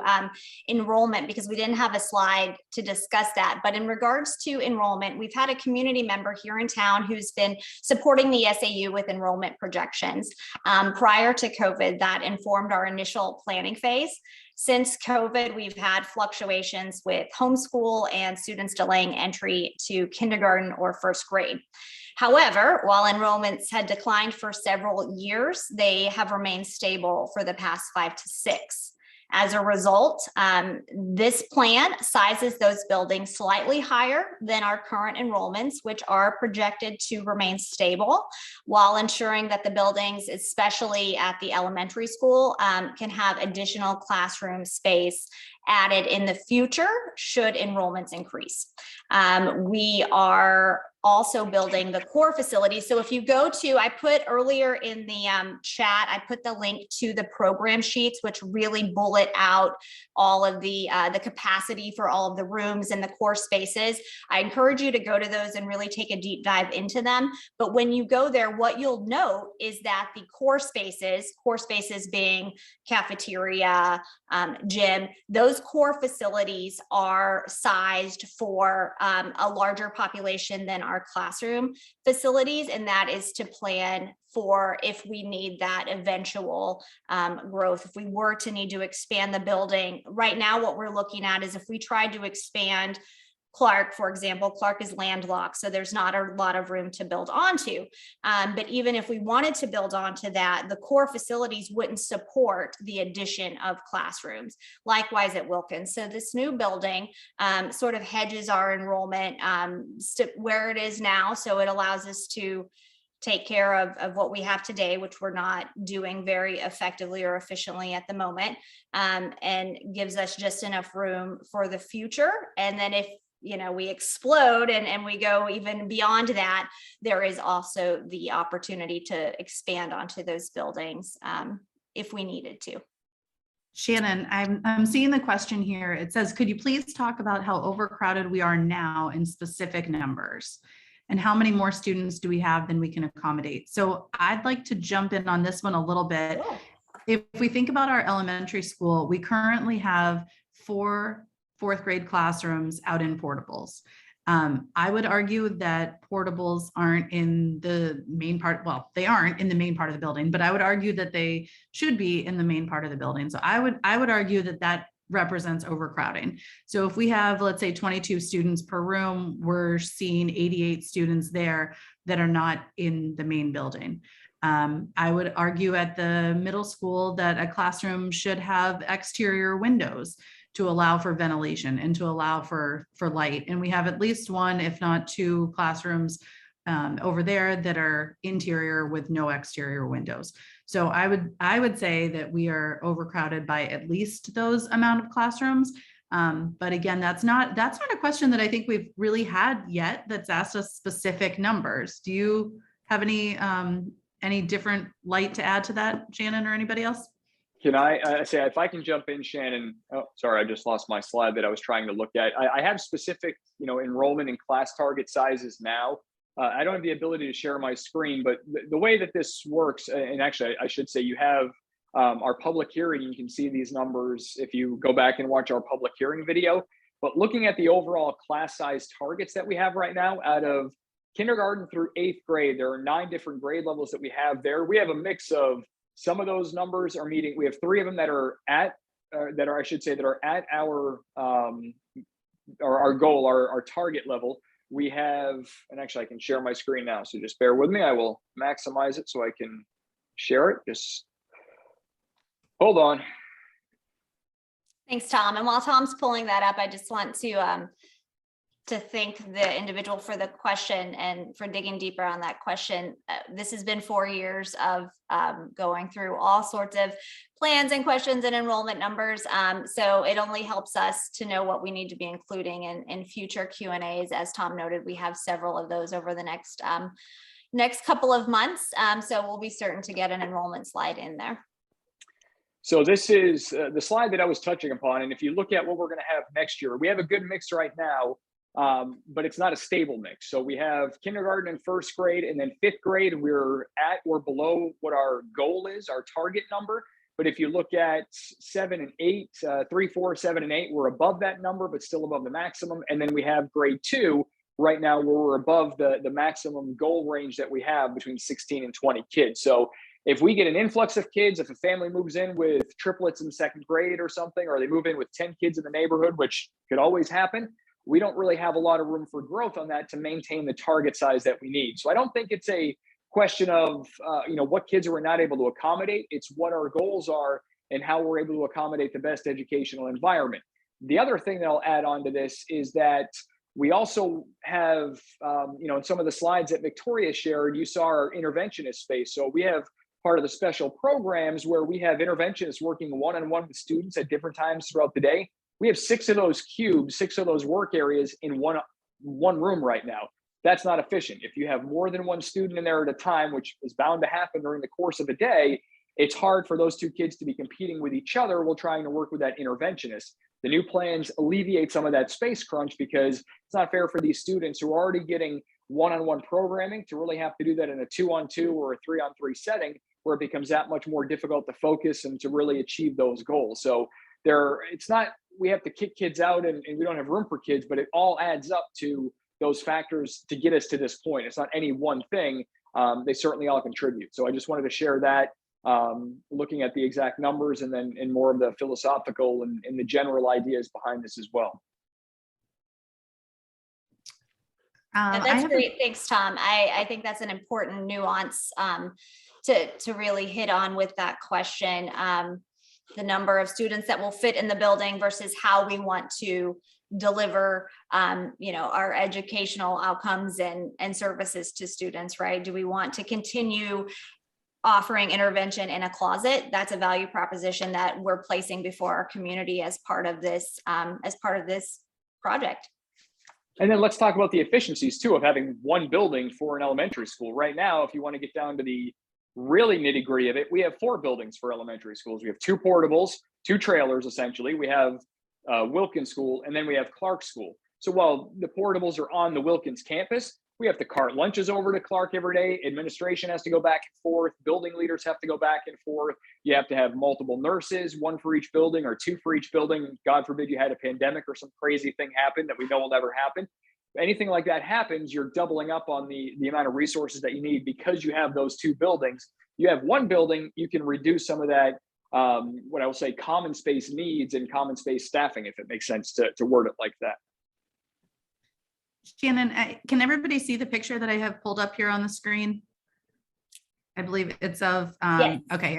enrollment because we didn't have a slide to discuss that. But in regards to enrollment, we've had a community member here in town who's been supporting the SAU with enrollment projections prior to COVID that informed our initial planning phase. Since COVID, we've had fluctuations with homeschool and students delaying entry to kindergarten or first grade. However, while enrollments had declined for several years, they have remained stable for the past 5 to 6. As a result, this plan sizes those buildings slightly higher than our current enrollments, which are projected to remain stable, while ensuring that the buildings, especially at the elementary school, can have additional classroom space added in the future should enrollments increase. We are also building the core facility. So if you go to, I put earlier in the chat, I put the link to the program sheets, which really bullet out all of the capacity for all of the rooms and the core spaces. I encourage you to go to those and really take a deep dive into them. But when you go there, what you'll note is that the core spaces being cafeteria, gym, those core facilities are sized for a larger population than our classroom facilities, and that is to plan for if we need that eventual growth. If we were to need to expand the building, right now what we're looking at is if we tried to expand Clark, for example, Clark is landlocked, so there's not a lot of room to build onto. But even if we wanted to build onto that, the core facilities wouldn't support the addition of classrooms. Likewise at Wilkins. So this new building sort of hedges our enrollment where it is now. So it allows us to take care of what we have today, which we're not doing very effectively or efficiently at the moment, and gives us just enough room for the future. And then if we explode and we go even beyond that, there is also the opportunity to expand onto those buildings if we needed to. Shannon, I'm seeing the question here. It says, could you please talk about how overcrowded we are now in specific numbers? And how many more students do we have than we can accommodate? So I'd like to jump in on this one a little bit. Cool. If we think about our elementary school, we currently have 4 fourth grade classrooms out in portables. I would argue that portables aren't in the main part. Well, they aren't in the main part of the building, but I would argue that they should be in the main part of the building. So I would argue that represents overcrowding. So if we have, let's say 22 students per room, we're seeing 88 students there that are not in the main building. I would argue at the middle school that a classroom should have exterior windows to allow for ventilation and to allow for light. And we have at least 1, if not 2 classrooms over there that are interior with no exterior windows. So I would say that we are overcrowded by at least those amount of classrooms. But again, that's not a question that I think we've really had yet that's asked us specific numbers. Do you have any different light to add to that, Shannon, or anybody else? Can I say, if I can jump in, Shannon? Oh, sorry, I just lost my slide that I was trying to look at. I have specific, enrollment and class target sizes now. I don't have the ability to share my screen, but the way that this works, and actually I should say, you have our public hearing. You can see these numbers if you go back and watch our public hearing video. But looking at the overall class size targets that we have right now, out of kindergarten through 8th grade, there are 9 different grade levels that we have there. We have a mix of some of those numbers are meeting. We have 3 of them that are at our goal, our target level. We have, and actually I can share my screen now, so just bear with me. I will maximize it so I can share it. Just hold on. Thanks, Tom. And while Tom's pulling that up, I just want to thank the individual for the question and for digging deeper on that question. This has been 4 years of going through all sorts of plans and questions and enrollment numbers. So it only helps us to know what we need to be including in future Q&As. As Tom noted, we have several of those over the next couple of months. So we'll be certain to get an enrollment slide in there. So this is the slide that I was touching upon. And if you look at what we're going to have next year, we have a good mix right now. But it's not a stable mix. So we have kindergarten and 1st grade, and then 5th grade, we're at or below what our goal is, our target number. But if you look at 7 and 8, 3, 4, 7, and 8, we're above that number, but still above the maximum. And then we have grade 2 right now, where we're above the maximum goal range that we have between 16 and 20 kids. So if we get an influx of kids, if a family moves in with triplets in 2nd grade or something, or they move in with 10 kids in the neighborhood, which could always happen, we don't really have a lot of room for growth on that to maintain the target size that we need. So I don't think it's a question of, what kids we're not able to accommodate. It's what our goals are and how we're able to accommodate the best educational environment. The other thing that I'll add on to this is that we also have, in some of the slides that Victoria shared, you saw our interventionist space. So we have part of the special programs where we have interventionists working one-on-one with students at different times throughout the day. We have 6 of those cubes, 6 of those work areas in one room right now. That's not efficient. If you have more than one student in there at a time, which is bound to happen during the course of a day, it's hard for those 2 kids to be competing with each other while trying to work with that interventionist. The new plans alleviate some of that space crunch, because it's not fair for these students who are already getting one-on-one programming to really have to do that in a 2-on-2 or a 3-on-3 setting, where it becomes that much more difficult to focus and to really achieve those goals. So it's not, we have to kick kids out and we don't have room for kids, but it all adds up to those factors to get us to this point. It's not any one thing. They certainly all contribute. So I just wanted to share that, looking at the exact numbers and then in more of the philosophical and the general ideas behind this as well. That's great. Thanks, Tom. I think that's an important nuance to really hit on with that question. The number of students that will fit in the building versus how we want to deliver, our educational outcomes and services to students, right? Do we want to continue offering intervention in a closet? That's a value proposition that we're placing before our community as part of this project. And then let's talk about the efficiencies too of having one building for an elementary school. Right now, if you want to get down to the really nitty gritty of it, we have 4 buildings for elementary schools. We have 2 portables, 2 trailers, essentially. We have Wilkins School, and then we have Clark School. So while the portables are on the Wilkins campus, we have to cart lunches over to Clark every day. Administration has to go back and forth. Building leaders have to go back and forth. You have to have multiple nurses, 1 for each building or 2 for each building. God forbid you had a pandemic or some crazy thing happen that we know will never happen. If anything like that happens, you're doubling up on the amount of resources that you need because you have those 2 buildings. You have 1 building, you can reduce some of that, what I will say, common space needs and common space staffing, if it makes sense to word it like that. Shannon, can everybody see the picture that I have pulled up here on the screen? I believe it's of, yes. Okay,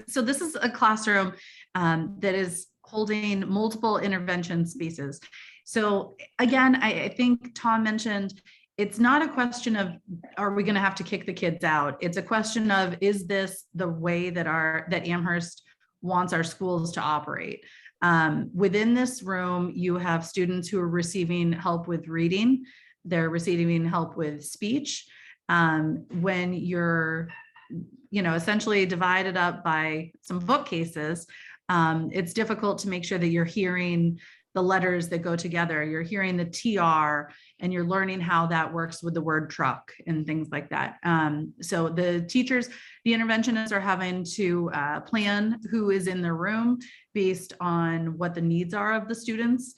so this is a classroom that is holding multiple intervention spaces. So again, I think Tom mentioned it's not a question of, are we going to have to kick the kids out? It's a question of, is this the way that Amherst wants our schools to operate? Within this room, you have students who are receiving help with reading. They're receiving help with speech. When you're, essentially divided up by some bookcases, it's difficult to make sure that you're hearing the letters that go together. You're hearing the TR, and you're learning how that works with the word truck and things like that. So the teachers, the interventionists are having to plan who is in the room based on what the needs are of the students,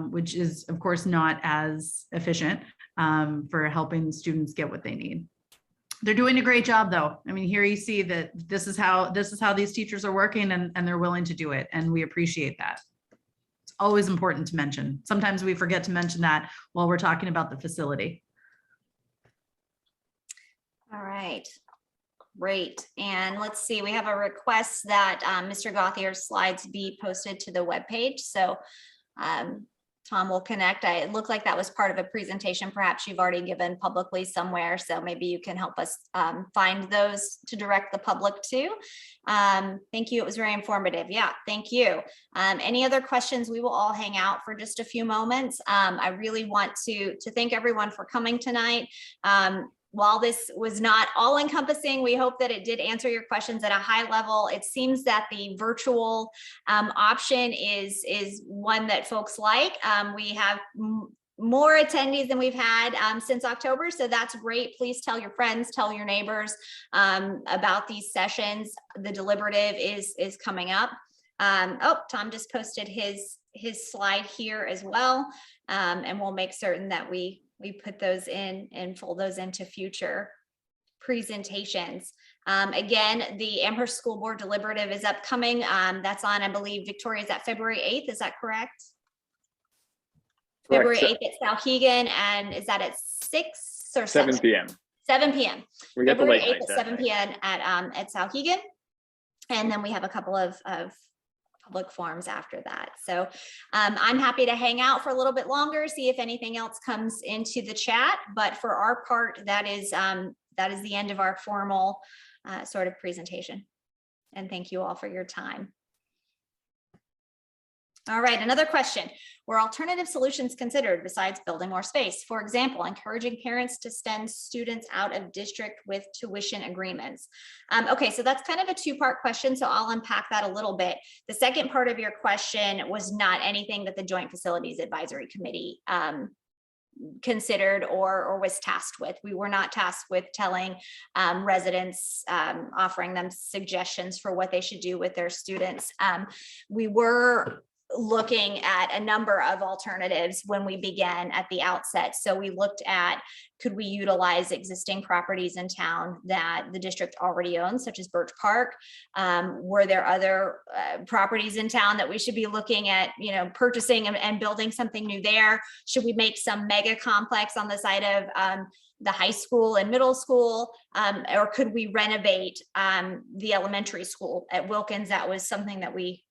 which is of course not as efficient for helping students get what they need. They're doing a great job though. I mean, here you see that this is how these teachers are working, and they're willing to do it. And we appreciate that. It's always important to mention. Sometimes we forget to mention that while we're talking about the facility. All right, great. And let's see, we have a request that Mr. Gauthier's slides be posted to the webpage. So Tom will connect. It looked like that was part of a presentation perhaps you've already given publicly somewhere. So maybe you can help us find those to direct the public to. Thank you. It was very informative. Yeah, thank you. Any other questions? We will all hang out for just a few moments. I really want to thank everyone for coming tonight. While this was not all encompassing, we hope that it did answer your questions at a high level. It seems that the virtual option is one that folks like. We have more attendees than we've had since October, so that's great. Please tell your friends, tell your neighbors about these sessions. The deliberative is coming up. Oh, Tom just posted his slide here as well, and we'll make certain that we put those in and fold those into future presentations. Again, the Amherst School Board deliberative is upcoming. That's on, I believe, Victoria, is that February 8th? Is that correct? February 8th at Souhegan, and is that at 6 or 7 p.m. 7 p.m. We get the February late 8th at 7 p.m. at Souhegan, and then we have a couple of public forums after that. So I'm happy to hang out for a little bit longer, see if anything else comes into the chat. But for our part, that is the end of our formal sort of presentation. And thank you all for your time. All right, another question. Were alternative solutions considered besides building more space? For example, encouraging parents to send students out of district with tuition agreements. Okay, so that's kind of a two-part question, so I'll unpack that a little bit. The second part of your question was not anything that the Joint Facilities Advisory Committee considered or was tasked with. We were not tasked with telling residents, offering them suggestions for what they should do with their students. We were looking at a number of alternatives when we began at the outset. So we looked at, could we utilize existing properties in town that the district already owns, such as Birch Park? Were there other properties in town that we should be looking at, purchasing and building something new there? Should we make some mega complex on the side of the high school and middle school, or could we renovate the elementary school at Wilkins? That was something that we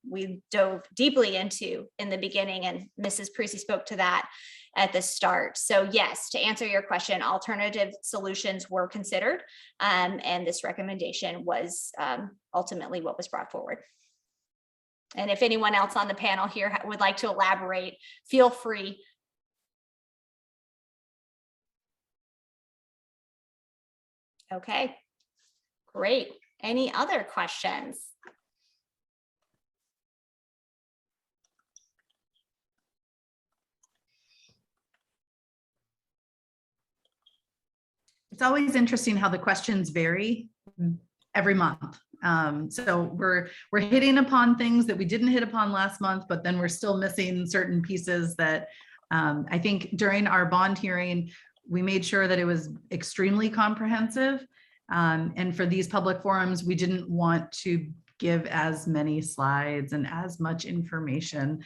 dove deeply into in the beginning, and Mrs. Precy spoke to that at the start. So yes, to answer your question, alternative solutions were considered, and this recommendation was ultimately what was brought forward. And if anyone else on the panel here would like to elaborate, feel free. Okay, great. Any other questions? It's always interesting how the questions vary every month. So we're hitting upon things that we didn't hit upon last month, but then we're still missing certain pieces that I think during our bond hearing, we made sure that it was extremely comprehensive. And for these public forums, we didn't want to give as many slides and as much information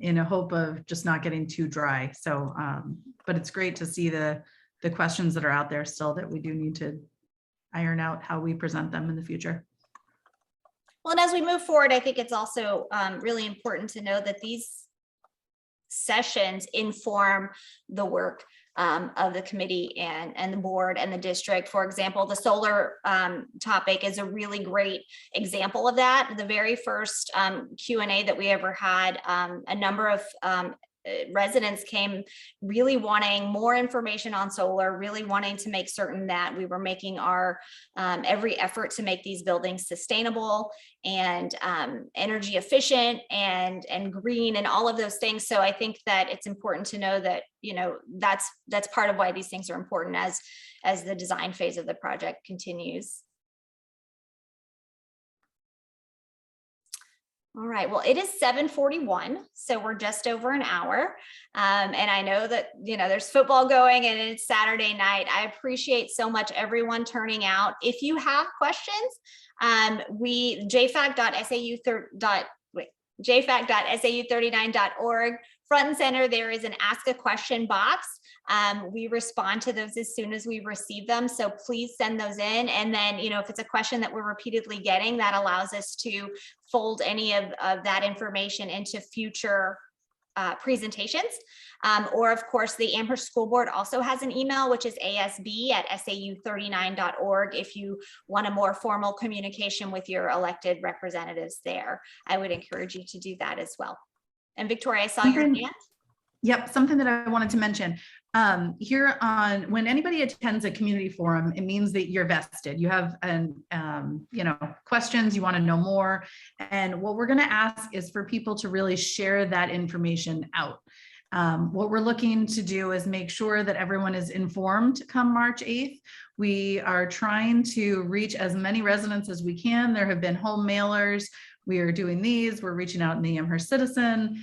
in a hope of just not getting too dry. So, but it's great to see the questions that are out there still that we do need to iron out how we present them in the future. Well, and as we move forward, I think it's also really important to know that these sessions inform the work of the committee and the board and the district. For example, the solar topic is a really great example of that. The very first Q&A that we ever had, a number of residents came really wanting more information on solar, really wanting to make certain that we were making our every effort to make these buildings sustainable and energy efficient and green and all of those things. So I think that it's important to know that, you know, that's part of why these things are important as the design phase of the project continues. All right, well, it is 7:41, so we're just over an hour. And I know that, you know, there's football going and it's Saturday night. I appreciate so much everyone turning out. If you have questions, jfac.sau39.org, front and center, there is an ask a question box. We respond to those as soon as we receive them. So please send those in. And then, you know, if it's a question that we're repeatedly getting, that allows us to fold any of that information into future presentations. Or of course, the Amherst School Board also has an email, which is asb@sau39.org. If you want a more formal communication with your elected representatives there, I would encourage you to do that as well. And Victoria, I saw your hand. Yep, something that I wanted to mention. Here on, when anybody attends a community forum, it means that you're vested. You have questions, you want to know more. And what we're going to ask is for people to really share that information out. What we're looking to do is make sure that everyone is informed come March 8th. We are trying to reach as many residents as we can. There have been home mailers. We are doing these. We're reaching out in the Amherst Citizen,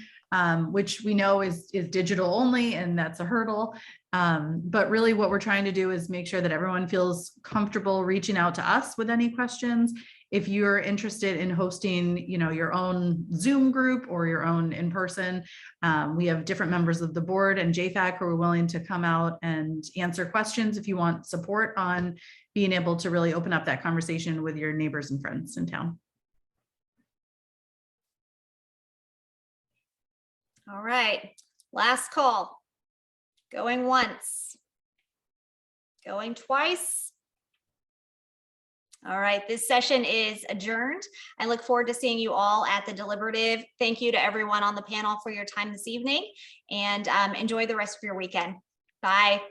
which we know is digital only, and that's a hurdle. But really what we're trying to do is make sure that everyone feels comfortable reaching out to us with any questions. If you're interested in hosting, you know, your own Zoom group or your own in-person, we have different members of the board and JFAC who are willing to come out and answer questions if you want support on being able to really open up that conversation with your neighbors and friends in town. All right, last call. Going once, going twice. All right, this session is adjourned. I look forward to seeing you all at the deliberative. Thank you to everyone on the panel for your time this evening, and enjoy the rest of your weekend. Bye.